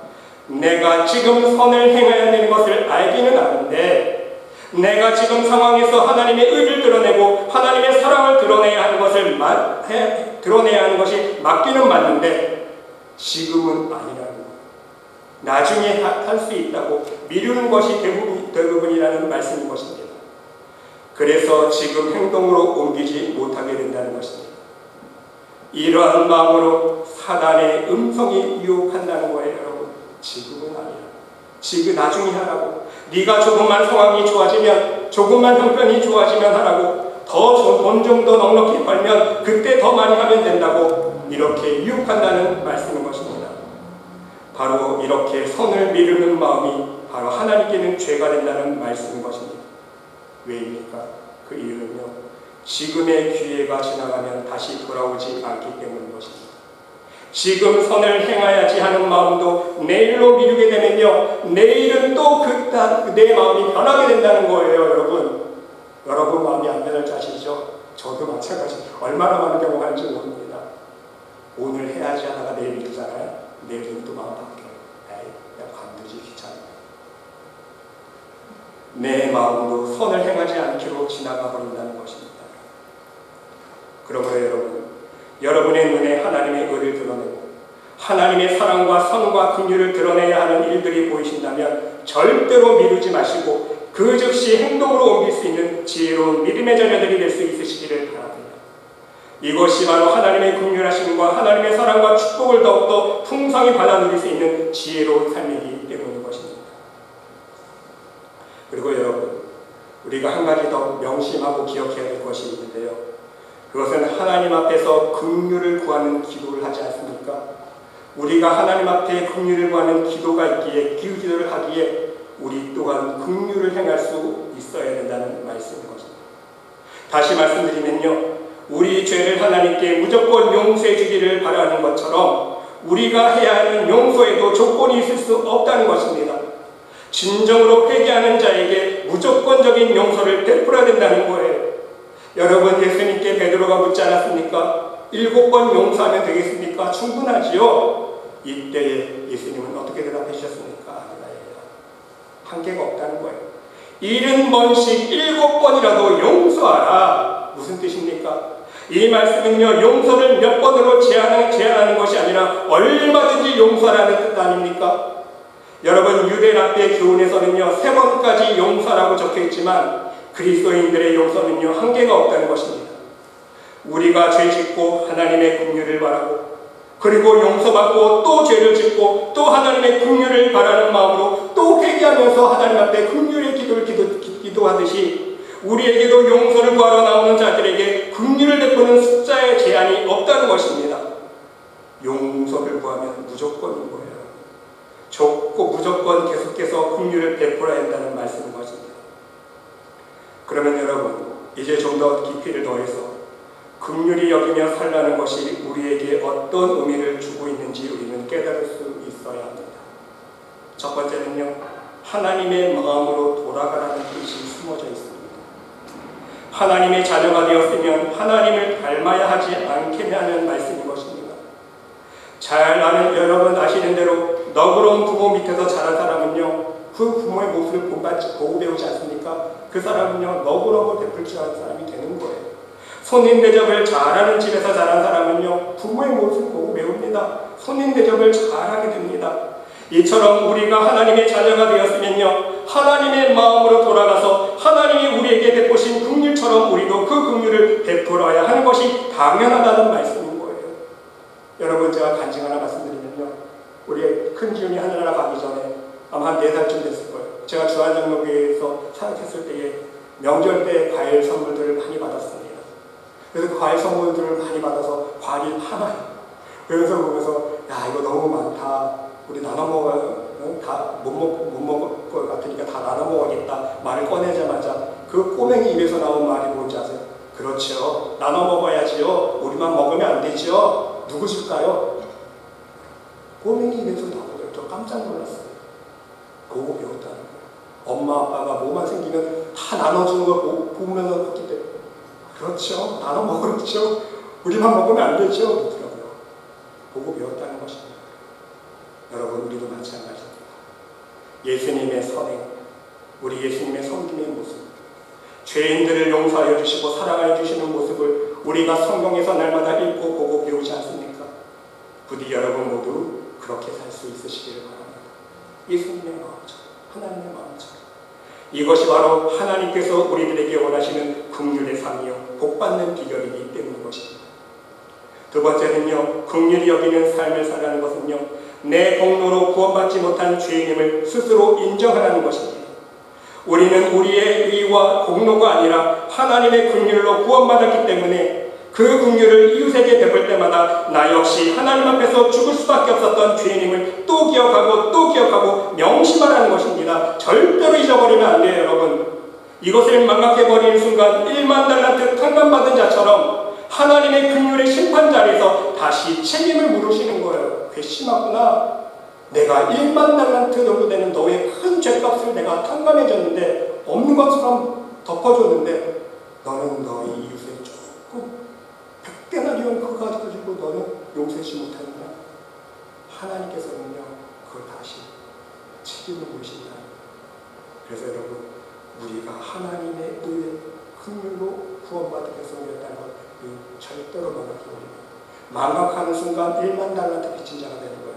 내가 지금 선을 행해야 되는 것을 알기는 아는데, 내가 지금 상황에서 하나님의 의를 드러내고 하나님의 사랑을 드러내야 하는 것이 맞기는 맞는데 지금은 아니라는 거예요. 나중에 할 수 있다고 미루는 것이 대부분이라는 말씀인 것입니다. 그래서 지금 행동으로 옮기지 못하게 된다는 것입니다. 이러한 마음으로 사단의 음성이 유혹한다는 거예요, 여러분. 지금은 아니라, 지금 나중에 하라고. 네가 조금만 상황이 좋아지면, 조금만 형편이 좋아지면 하라고. 더 돈 좀 더 넉넉히 벌면 그때 더 많이 하면 된다고, 이렇게 유혹한다는 말씀인 것입니다. 바로 이렇게 선을 미루는 마음이 바로 하나님께는 죄가 된다는 말씀인 것입니다. 왜입니까? 그 이유는요, 지금의 기회가 지나가면 다시 돌아오지 않기 때문인 것입니다. 지금 선을 행해야지 하는 마음도 내일로 미루게 되면요, 내일은 또 내 마음이 변하게 된다는 거예요, 여러분. 여러분 마음이 안 변할 줄 아시죠? 저도 마찬가지. 얼마나 많은 경우가 있는지 모릅니다. 오늘 해야지 하다가 내일 미루잖아요. 내일은 또 마음 바뀌어요. 에이, 야, 관두지 귀찮아. 내 마음도 선을 행하지 않기로 지나가 버린다는 것입니다. 그러므로 여러분의 눈에 하나님의 의를 드러내고 하나님의 사랑과 선과 긍휼을 드러내야 하는 일들이 보이신다면 절대로 미루지 마시고 그 즉시 행동으로 옮길 수 있는 지혜로운 믿음의 자녀들이 될 수 있으시기를 바랍니다. 이것이 바로 하나님의 긍휼하심과 하나님의 사랑과 축복을 더욱더 풍성히 받아 누릴 수 있는 지혜로운 삶이기 때문인 것입니다. 그리고 여러분, 우리가 한 가지 더 명심하고 기억해야 될 것이 있는데요. 그것은 하나님 앞에서 긍휼을 구하는 기도를 하지 않습니까? 우리가 하나님 앞에 긍휼을 구하는 기도가 있기에 그 기도를 하기에 우리 또한 긍휼을 행할 수 있어야 된다는 말씀인 것입니다. 다시 말씀드리면요, 우리 죄를 하나님께 무조건 용서해 주기를 바라는 것처럼 우리가 해야 하는 용서에도 조건이 있을 수 없다는 것입니다. 진정으로 회개하는 자에게 무조건적인 용서를 베풀어야 된다는 거예요. 여러분, 예수님께 베드로가 묻지 않았습니까? 7번 용서하면 되겠습니까? 충분하지요? 이때에 예수님은 어떻게 대답해 주셨습니까? 아니라예요. 한계가 없다는 거예요. 70번씩 7번이라도 용서하라. 무슨 뜻입니까? 이 말씀은요, 용서를 몇 번으로 제한하는 것이 아니라 얼마든지 용서라는 뜻 아닙니까? 여러분, 유대랍비의 교훈에서는요 3번까지 용서라고 적혀있지만 그리스도인들의 용서는요 한계가 없다는 것입니다. 우리가 죄 짓고 하나님의 긍휼을 바라고, 그리고 용서받고 또 죄를 짓고 또 하나님의 긍휼을 바라는 마음으로 또 회개하면서 하나님 앞에 긍휼의 기도를 기도하듯이 우리에게도 용서를 구하러 나오는 자들에게 긍휼을 베푸는 숫자의 제한이 없다는 것입니다. 용서를 구하면 무조건인 거예요. 좁고 무조건 계속해서 긍휼을 베풀어야 한다는 말씀인 것입니다. 그러면 여러분, 이제 좀 더 깊이를 더해서 긍휼히 여기며 살라는 것이 우리에게 어떤 의미를 주고 있는지 우리는 깨달을 수 있어야 합니다. 첫 번째는요, 하나님의 마음으로 돌아가라는 뜻이 숨어져 있습니다. 하나님의 자녀가 되었으면 하나님을 닮아야 하지 않겠냐는 말씀인 것입니다. 잘 아는 여러분 아시는 대로 너그러운 부모 밑에서 자란 사람은요 그 부모의 모습을 보고 배우지 않습니까? 그 사람은요 너그러움을 베풀 줄 아는 사람이 되는 거예요. 손님 대접을 잘하는 집에서 자란 사람은요 부모의 모습을 보고 배웁니다. 손님 대접을 잘하게 됩니다. 이처럼 우리가 하나님의 자녀가 되었으면요 하나님의 마음으로 돌아가서 하나님이 우리에게 베푸신 긍휼처럼 우리도 그 긍휼을 베풀어야 하는 것이 당연하다는 말씀인 거예요. 여러분, 제가 간증 하나 말씀드리면요, 우리 큰 기훈이 하늘나라 가기 전에 아마 한 4살쯤 됐을 거예요. 제가 주한장로교회에서 사역했을 때에 명절 때 과일 선물들을 많이 받았습니다. 그래서 그 과일 선물들을 많이 받아서 과일이 많아요. 그래서 보면서 야, 이거 너무 많다. 우리 나눠 먹어요. 다 못 먹을 것 같으니까 다 나눠 먹어야겠다. 말을 꺼내자마자 그 꼬맹이 입에서 나온 말이 뭔지 아세요? 그렇죠. 나눠 먹어야지요. 우리만 먹으면 안 되죠. 누구실까요? 꼬맹이 입에서 나오더라고요. 저 깜짝 놀랐어요. 보고 배웠다는 거예요. 엄마 아빠가 뭐만 생기면 다 나눠주는 걸 보면서 그렇기 때문에 그렇죠. 나눠 먹으죠. 우리만 먹으면 안 되죠. 그러더라고요. 보고 배웠다는 것입니다. 여러분, 우리도 마찬가지입니다. 예수님의 선행, 우리 예수님의 섬김의 모습, 죄인들을 용서하여 주시고 사랑하여 주시는 모습을 우리가 성경에서 날마다 읽고 보고 배우지 않습니까? 부디 여러분 모두 그렇게 살 수 있으시기를 바랍니다. 예수님의 마음처럼, 하나님의 마음처럼. 이것이 바로 하나님께서 우리들에게 원하시는 긍휼의 삶이요 복받는 비결이기 때문인 것입니다. 두 번째는요, 긍휼히 여기는 삶을 살라는 것은요 내 공로로 구원받지 못한 죄인임을 스스로 인정하라는 것입니다. 우리는 우리의 의와 공로가 아니라 하나님의 긍휼로 구원받았기 때문에 그 긍휼을 이웃에게 베풀 때마다 나 역시 하나님 앞에서 죽을 수밖에 없었던 죄인임을 또 기억하고 명심하라는 것입니다. 절대로 잊어버리면 안 돼요, 여러분. 이것을 망각해버리는 순간 1만 달란트 탕감받은 자처럼 하나님의 긍휼의 심판 자리에서 다시 책임을 물으시는 거예요. 괘씸하구나. 내가 1만 달란트 정도 되는 너의 큰 죄값을 내가 탕감해줬는데 없는 것처럼 덮어줬는데 너는 너희 이웃의 조금 100데나리온 그거 가지고 너는 용서하지 못하느냐. 하나님께서는요 그걸 다시 책임을 물으신다. 그래서 여러분, 우리가 하나님의 의의 긍휼로 구원받은 백성이었다는 것 절대로 망각해버립니다. 망각하는 순간 1만 달란트 빚진 자가 되는 거예요.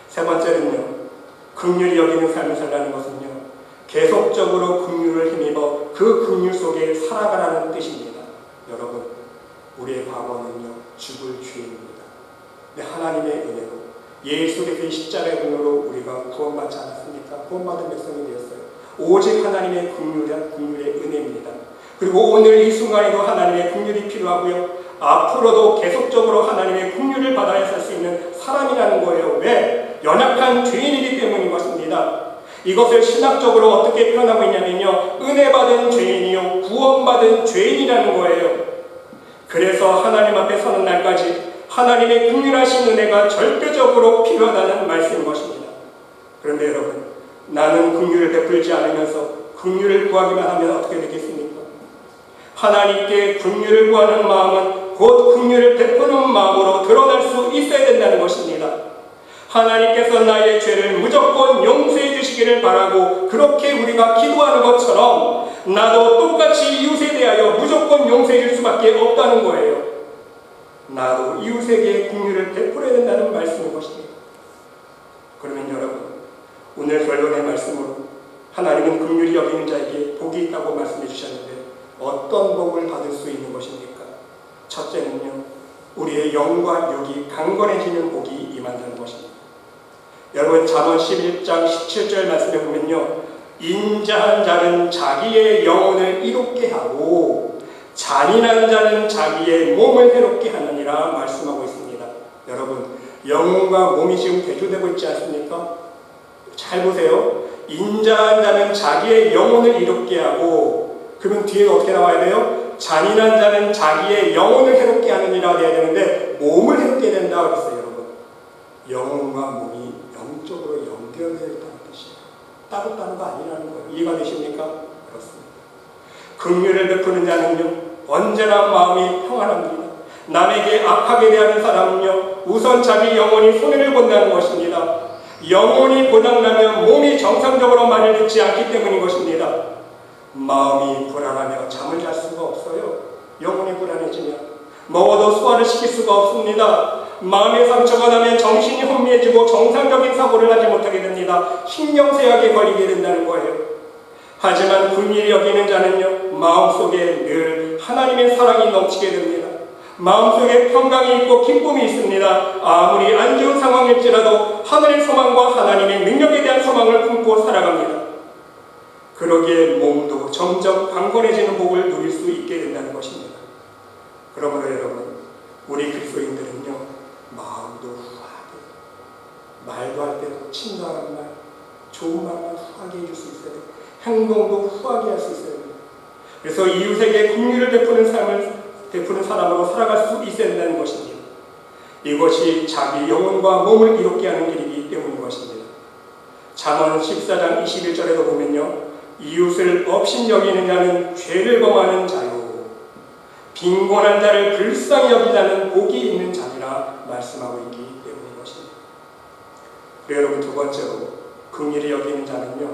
세 번째는요, 긍휼히 여기는 삶을 살라는 것은요 계속적으로 긍휼을 힘입어 그 긍휼 속에 살아가라는 뜻입니다. 여러분, 우리의 과거는요 죽을 죄입니다. 근데 하나님의 은혜로 예수 그리스도의 십자가의 은혜로 우리가 구원받지 않았습니까? 구원받은 백성이 되었어요. 오직 하나님의 긍휼의 은혜입니다. 그리고 오늘 이 순간에도 하나님의 긍휼이 필요하고요. 앞으로도 계속적으로 하나님의 긍휼을 받아야 살 수 있는 사람이라는 거예요. 왜? 연약한 죄인이기 때문인 것입니다. 이것을 신학적으로 어떻게 표현하고 있냐면요, 은혜 받은 죄인이요 구원받은 죄인이라는 거예요. 그래서 하나님 앞에 서는 날까지 하나님의 긍휼하신 은혜가 절대적으로 필요하다는 말씀인 것입니다. 그런데 여러분, 나는 긍휼을 베풀지 않으면서 긍휼을 구하기만 하면 어떻게 되겠습니까? 하나님께 긍휼을 구하는 마음은 곧 긍휼을 베푸는 마음으로 드러날 수 있어야 된다는 것입니다. 하나님께서 나의 죄를 무조건 용서해 주시기를 바라고 그렇게 우리가 기도하는 것처럼 나도 똑같이 이웃에 대하여 무조건 용서해 줄 수밖에 없다는 거예요. 나도 이웃에게 긍휼을 베풀어야 된다는 말씀인 것입니다. 그러면 여러분, 오늘 결론의 말씀으로 하나님은 긍휼히 여기는 자에게 복이 있다고 말씀해 주셨는데 어떤 복을 받을 수 있는 것입니까? 첫째는요, 우리의 영과 육이 강건해지는 복이 임한다는 것입니다. 여러분, 잠언 11장 17절 말씀에 보면요, 인자한 자는 자기의 영혼을 이롭게 하고 잔인한 자는 자기의 몸을 해롭게 하느니라 말씀하고 있습니다. 여러분, 영혼과 몸이 지금 대조되고 있지 않습니까? 잘 보세요. 인자한 자는 자기의 영혼을 이롭게 하고, 그러면 뒤에 어떻게 나와야 돼요? 잔인한 자는 자기의 영혼을 해롭게 하느니라 돼야 되는데 몸을 해롭게 된다고 그랬어요. 여러분, 영혼과 몸이 영적으로 연결되어 있다는 뜻이에요. 따로따로가 아니라는 거예요. 이해가 되십니까? 그렇습니다. 긍휼을 베푸는 자는요, 언제나 마음이 평안합니다. 남에게 악하게 대하는 사람은요, 우선 자기 영혼이 손해를 본다는 것입니다. 영혼이 고장나면 몸이 정상적으로 말을 듣지 않기 때문인 것입니다. 마음이 불안하며 잠을 잘 수가 없어요. 영혼이 불안해지면 먹어도 소화를 시킬 수가 없습니다. 마음의 상처가 나면 정신이 혼미해지고 정상적인 사고를 하지 못하게 됩니다. 신경쇠약에 걸리게 된다는 거예요. 하지만 긍휼히 여기는 자는요, 마음속에 늘 하나님의 사랑이 넘치게 됩니다. 마음속에 평강이 있고 기쁨이 있습니다. 아무리 안 좋은 상황일지라도 하늘의 소망과 하나님의 능력에 대한 소망을 품고 살아갑니다. 그러기에 몸도 점점 강건해지는 복을 누릴 수 있게 된다는 것입니다. 그러므로 여러분, 우리 그리스도인들은요, 마음도 후하게, 말도 할 때도 친절한 말, 좋은 말만 후하게 해줄 수 있어야 돼요. 행동도 후하게 할 수 있어야 돼요. 그래서 이웃에게 긍휼을 베푸는 사람으로 살아갈 수 있어야 된다는 것입니다. 이것이 자기 영혼과 몸을 이롭게 하는 길이기 때문인 것입니다. 잠언 14장 21절에도 보면요, 이웃을 업신 여기는 자는 죄를 범하는 자요, 빈곤한 자를 불쌍히 여기자는 복이 있는 자니라 말씀하고 있기 때문인 것입니다. 그리고 여러분, 두 번째로 긍휼히 여기는 자는요,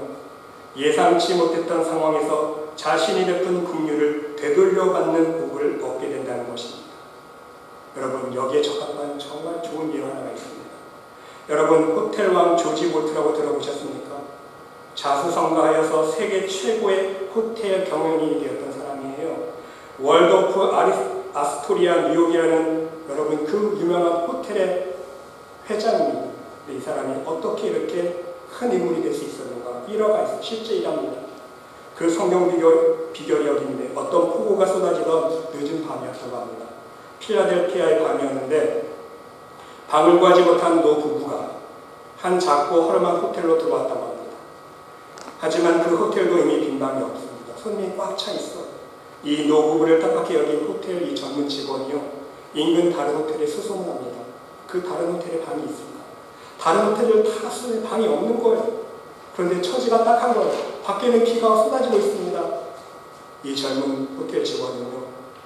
예상치 못했던 상황에서 자신이 베푼 긍휼을 되돌려받는 복을 얻게 된다는 것입니다. 여러분, 여기에 적합한 정말 좋은 예화 하나가 있습니다. 여러분, 호텔왕 조지 볼트라고 들어보셨습니까? 자수성가하여서 세계 최고의 호텔 경영인이 되었던 사람이에요. 월드오프 아스토리아 뉴욕이라는 여러분 그 유명한 호텔의 회장입니다. 이 사람이 어떻게 이렇게 큰 인물이 될 수 있었는가? 일화가 있어요. 실제 일화입니다. 그 성경 비결이 여기인데 어떤 폭우가 쏟아지던 늦은 밤이었다고 합니다. 필라델피아의 밤이었는데 방을 구하지 못한 노 부부가 한 작고 허름한 호텔로 들어왔다고 합니다. 하지만 그 호텔도 이미 빈 방이 없습니다. 손님이 꽉 차 있어요. 이 노 부부를 뜻밖의 여긴 호텔 이 전문 직원이요, 인근 다른 호텔에 수소문 합니다. 그 다른 호텔에 방이 있습니다. 다른 호텔을 다 쓰는 방이 없는 거예요. 그런데 처지가 딱한 거예요. 밖에는 비가 쏟아지고 있습니다. 이 젊은 호텔 직원은요,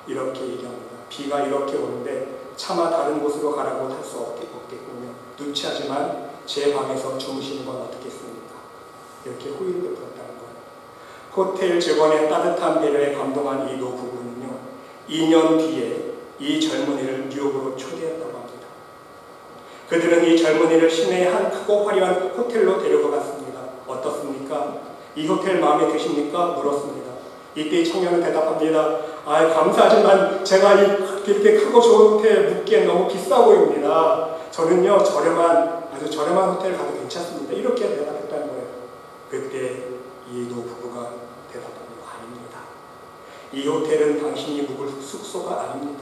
이렇게 얘기합니다. 비가 이렇게 오는데 차마 다른 곳으로 가라고 할 수 없겠군요. 누추하지만 제 방에서 주무시는 건 어떻겠습니까? 이렇게 호의를 베풀었다는 거예요. 호텔 직원의 따뜻한 배려에 감동한 이 노 부부는요, 2년 뒤에 이 젊은이를 뉴욕으로 초대했다고 합니다. 그들은 이 젊은이를 시내의 한 크고 화려한 호텔로 데려가 갔습니다. 어떻습니까? 이 호텔 마음에 드십니까? 물었습니다. 이때 이 청년은 대답합니다. 감사하지만 제가 이렇게 크고 좋은 호텔 묵기엔 너무 비싸 보입니다. 저는요, 아주 저렴한 호텔 가도 괜찮습니다. 이렇게 대답했다는 거예요. 그때 이 이 노부부가 대답합니다. 아닙니다. 이 호텔은 당신이 묵을 숙소가 아닙니다.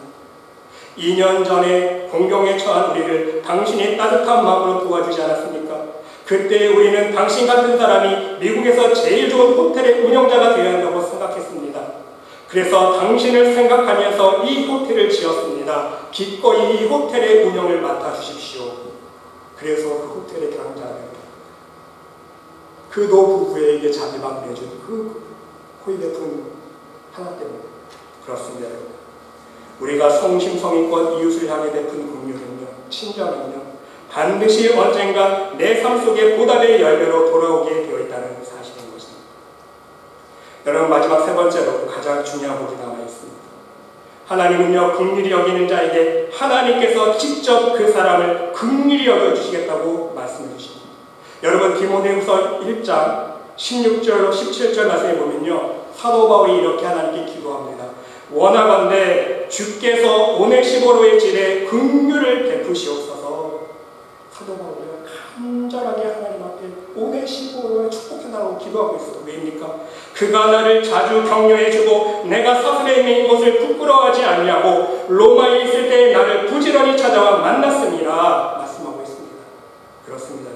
2년 전에 공경에 처한 우리를 당신이 따뜻한 마음으로 도와주지 않았습니까? 그때 우리는 당신 같은 사람이 미국에서 제일 좋은 호텔의 운영자가 되어야 한다고 생각했습니다. 그래서 당신을 생각하면서 이 호텔을 지었습니다. 기꺼이 이 호텔의 운영을 맡아주십시오. 그래서 그 호텔의 경영자는 그 노부부에게 자비만 내준 그 호의 베푼 하나 때문에 그렇습니다. 우리가 성심성의껏 이웃을 향해 베푼 긍휼은요, 친절은요, 반드시 언젠가 내 삶 속에 보답의 열매로 돌아오게 되어 있다는 사실인 것입니다. 여러분, 마지막 세 번째로 가장 중요한 부분이 남아 있습니다. 하나님은요, 긍휼히 여기는 자에게 하나님께서 직접 그 사람을 긍휼히 여겨주시겠다고 말씀해 주십니다. 여러분, 디모데후서 1장 16절 17절 말씀에 보면요, 사도 바울이 이렇게 하나님께 기도합니다. 원하건대 주께서 오네시모로의 질에 긍휼을 베푸시옵소서. 사도 바울이 간절하게 하나님 앞에 오네시모로의 축복해달라고 기도하고 있어요. 왜입니까? 그가 나를 자주 격려해주고 내가 사슬에 있는 것을 부끄러워하지 않냐고 로마에 있을 때 나를 부지런히 찾아와 만났습니다. 말씀하고 있습니다. 그렇습니다.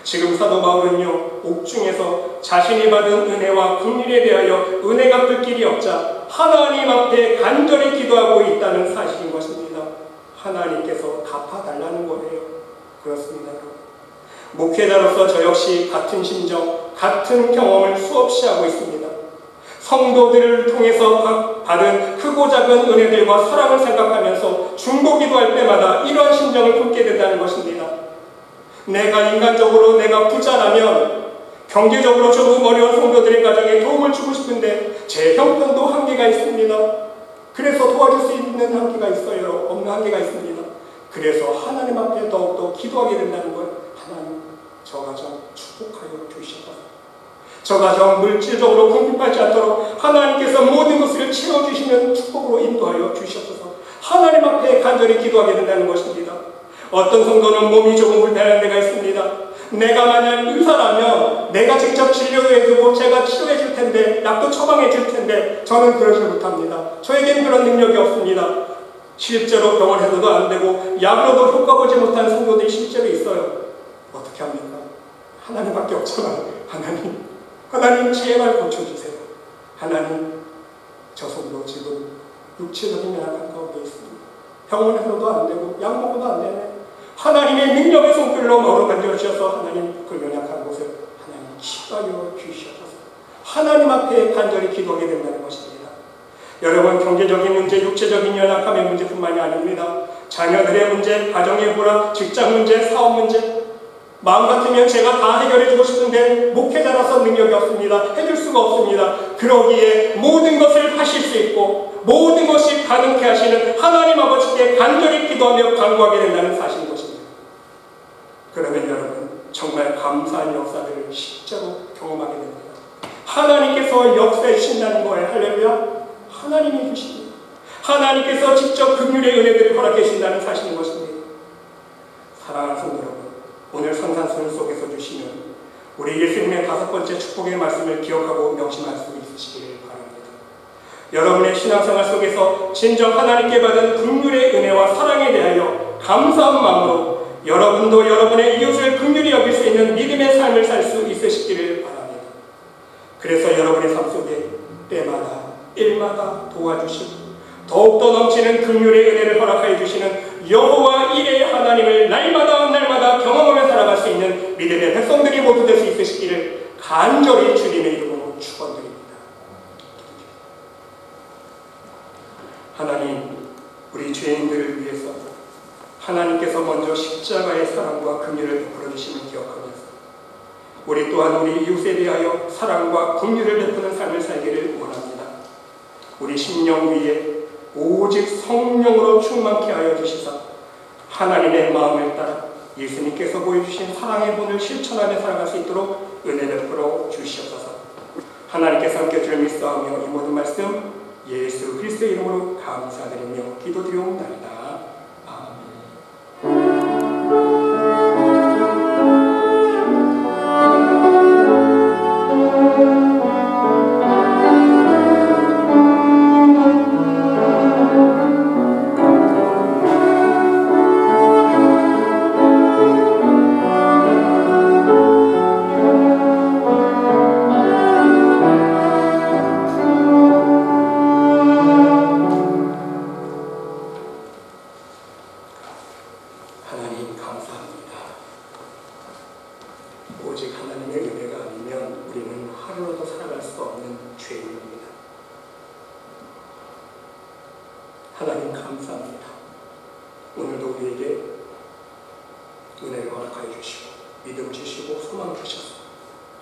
지금 사도 바울은요, 옥중에서 자신이 받은 은혜와 긍휼에 대하여 은혜 갚을 길이 없자 하나님 앞에 간절히 기도하고 있다는 사실인 것입니다. 하나님께서 갚아달라는 거예요. 그렇습니다. 목회자로서 저 역시 같은 심정, 같은 경험을 수없이 하고 있습니다. 성도들을 통해서 받은 크고 작은 은혜들과 사랑을 생각하면서 중보기도할 때마다 이러한 심정을 품게 된다는 것입니다. 내가 인간적으로 내가 부자라면 경제적으로 조금 어려운 성도들의 가정에 도움을 주고 싶은데 제 형편도 한계가 있습니다. 그래서 도와줄 수 있는 한계가 있어요. 없는 한계가 있습니다. 그래서 하나님 앞에 더욱더 기도하게 된다는 걸, 하나님, 저 가정 축복하여 주시옵소서. 저 가정 물질적으로 궁핍하지 않도록 하나님께서 모든 것을 채워주시는 축복으로 인도하여 주시옵소서. 하나님 앞에 간절히 기도하게 된다는 것입니다. 어떤 성도는 몸이 조금 불편한 데가 있습니다. 내가 만약 의사라면 내가 직접 진료해주고 제가 치료해 줄 텐데, 약도 처방해 줄 텐데 저는 그러지 못합니다. 저에겐 그런 능력이 없습니다. 실제로 병원에서도 안 되고 약으로도 효과 보지 못한 성도들이 실제로 있어요. 어떻게 합니까? 하나님밖에 없잖아요. 하나님 제발 고쳐주세요. 하나님, 저 성도 지금 육체적인 연약한 가운데 있습니다. 병원에서도 안 되고 약 먹어도 안 되네. 하나님의 능력의 손길로 마음을 만져주셔서 하나님 그 연약한 곳을 하나님 치유하여 주시옵소서. 하나님 앞에 간절히 기도하게 된다는 것입니다. 여러분, 경제적인 문제, 육체적인 연약함의 문제뿐만이 아닙니다. 자녀들의 문제, 가정의 불안, 직장 문제, 사업 문제, 마음 같으면 제가 다 해결해주고 싶은데 목회자라서 능력이 없습니다. 해줄 수가 없습니다. 그러기에 모든 것을 하실 수 있고 모든 것이 가능케 하시는 하나님 아버지께 간절히 기도하며 간구하게 된다는 사실인 것입니다. 그러면 여러분, 정말 감사한 역사들을 실제로 경험하게 됩니다. 하나님께서 역사해 주신다는 거예요. 할렐루야. 하나님이 주십니다. 하나님께서 직접 긍휼의 은혜들을 허락해 주신다는 사실인 것입니다. 사랑하는 성도 여러분, 오늘 성산순 속에서 주시는 우리 예수님의 5번째 축복의 말씀을 기억하고 명심할 수 있으시기를 바랍니다. 여러분의 신앙생활 속에서 진정 하나님께 받은 긍휼의 은혜와 사랑에 대하여 감사한 마음으로 여러분도 여러분의 이웃을 긍휼히 여길 수 있는 믿음의 삶을 살 수 있으시기를 바랍니다. 그래서 여러분의 삶 속에 때마다 일마다 도와주시고 더욱더 넘치는 긍휼의 은혜를 허락하여 주시는 여호와 이레의 하나님을 날마다 경험하며 살아갈 수 있는 믿음의 백성들이 모두 될 수 있으시기를 간절히 주님의 이름으로 축원드립니다. 하나님, 우리 죄인들을 위해서 하나님께서 먼저 십자가의 사랑과 긍휼을 베풀어 주심을 기억하면서 우리 또한 우리 이웃에 대하여 사랑과 긍휼을 베푸는 삶을 살기를 원합니다. 우리 심령 위에 오직 성령으로 충만케 하여 주시사 하나님의 마음을 따라 예수님께서 보여주신 사랑의 본을 실천하며 살아갈 수 있도록 은혜 베풀어 주시옵소서. 하나님께서 함께 주를 믿사오며 이 모든 말씀 예수 그리스도의 이름으로 감사드리며 기도드리옵나이다. 아멘. 감사합니다. 오늘도 우리에게 은혜를 허락하여 주시고 믿음 주시고 소망 주셔서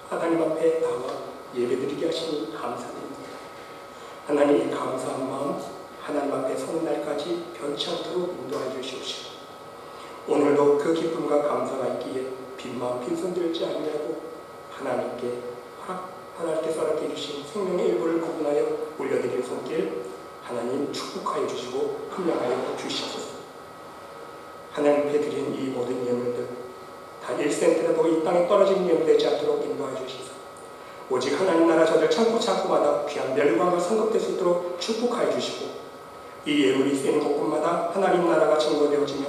하나님 앞에 나와 예배드리게 하시니 감사드립니다. 하나님, 이 감사한 마음 하나님 앞에 서는 날까지 변치 않도록 인도하여 주시옵시고 오늘도 그 기쁨과 감사가 있기에 빈마음 빈손 들지 아니하고 하나님께서 허락해 주신 생명의 일부를 구분하여 올려드릴 손길 하나님 축복하여 주시고 함량하여 주시옵소서. 하나님 앞에 드린 이 모든 예물들 단 1센트라도 이 땅에 떨어진 예물 되지 않도록 인도하여 주시옵소서. 오직 하나님 나라 저들 창고마다 귀한 멸관과 성급될 수 있도록 축복하여 주시고 이 예물이 쓰이는 곳곳마다 하나님 나라가 증거되어지며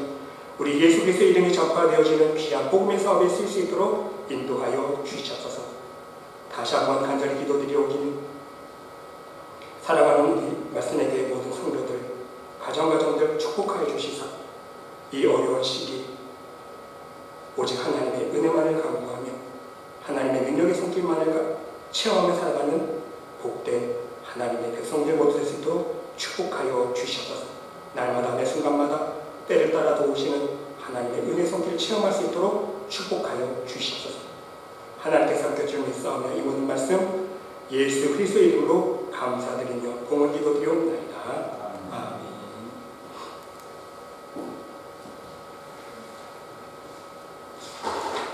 우리 예수 그리스도의 이름이 전파되어지는 귀한 복음의 사업에 쓸 수 있도록 인도하여 주시옵소서. 다시 한번 간절히 기도드리오기는 사랑하는 우리 말씀에 대해 모든 성도들 가정들 축복하여 주시사 이 어려운 시기 오직 하나님의 은혜만을 강구하며 하나님의 능력의 손길만을 체험하며 살아가는 복된 하나님의 백성들 모두 될 수 있도록 축복하여 주시옵소서. 날마다 매 순간마다 때를 따라 도우시는 하나님의 은혜 손길을 체험할 수 있도록 축복하여 주시옵소서. 하나님께서 함께해 믿사오며 이 모든 말씀 예수 그리스도의 이름으로 감사드리며 공헌 기도드리옵나이다. 아멘.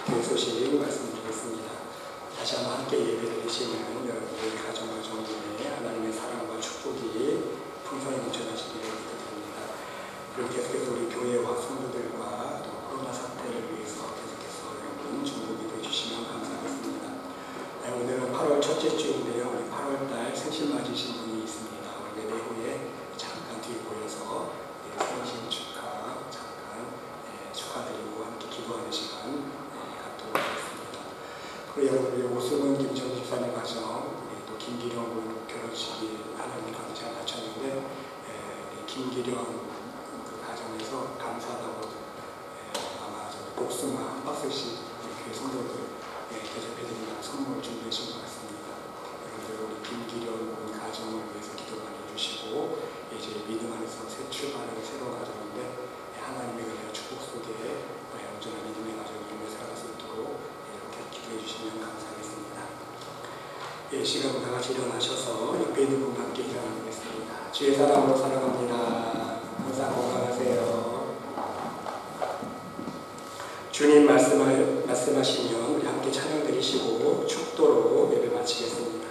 교회 소식 말씀드리겠습니다. 다시 한번 함께 예배드리시는 여러분의 가정과 종교에 하나님의 사랑과 축복이 풍성히 넘쳐나시기를 기도드립니다. 그리고 계속해서 우리 교회와 성도들과 또 코로나 사태를 위해서 계속해서 여러분 중보기도 해주시면 감사하겠습니다. 오늘은 8월 첫째 주인데요. 우리 8월달 생신 맞으신 분이 있습니다. 우리 예배 후에 잠깐 뒤에 모여서 생신 축하 잠깐 축하드리고 함께 기도하는 시간 갖도록 하겠습니다. 그리고 여러분 우리 오승훈 김정 집사님 가정 우리 또 김기령 군 결혼식이 하나님 감사를 마쳤는데 김기령 그 가정에서 감사하다고 아마 복숭아 한 박스씩 교회 성도들 대접해드리는 선물 준비해 주신 것 같습니다. 여러분들 우리 김기령 군 가정을 위해서 기도 많이 해주시고 이제 믿음 안에서 새 출발하는 새로운 가정인데 하나님의 은혜와 축복 속에 온전한 믿음의 가정을 이루며 살아갈 수 있도록 이렇게 기도해 주시면 감사하겠습니다. 시간 다 같이 일어나셔서 옆에 있는 분과 함께 일어나겠습니다. 주의 사랑으로 사랑합니다. 항상 건강하세요. 주님 말씀하시면 우리 함께 찬양 드리시고 축도로 예배 마치겠습니다.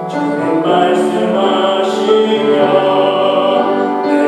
주님 말씀하시면 주님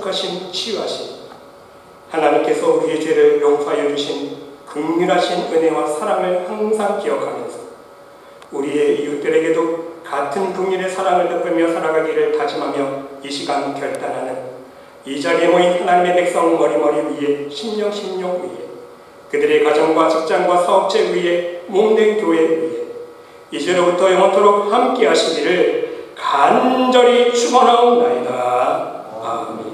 거룩하신 치유하심, 하나님께서 우리의 죄를 용서하여 주신 긍휼하신 은혜와 사랑을 항상 기억하면서 우리의 이웃들에게도 같은 긍휼의 사랑을 베풀며 살아가기를 다짐하며 이 시간 결단하는 이 자리에 모인 하나님의 백성 머리머리 위에 심령 위에 그들의 가정과 직장과 사업체 위에 몸된 교회 위에 이제로부터 영원토록 함께 하시기를 간절히 축원하옵나이다. 아멘.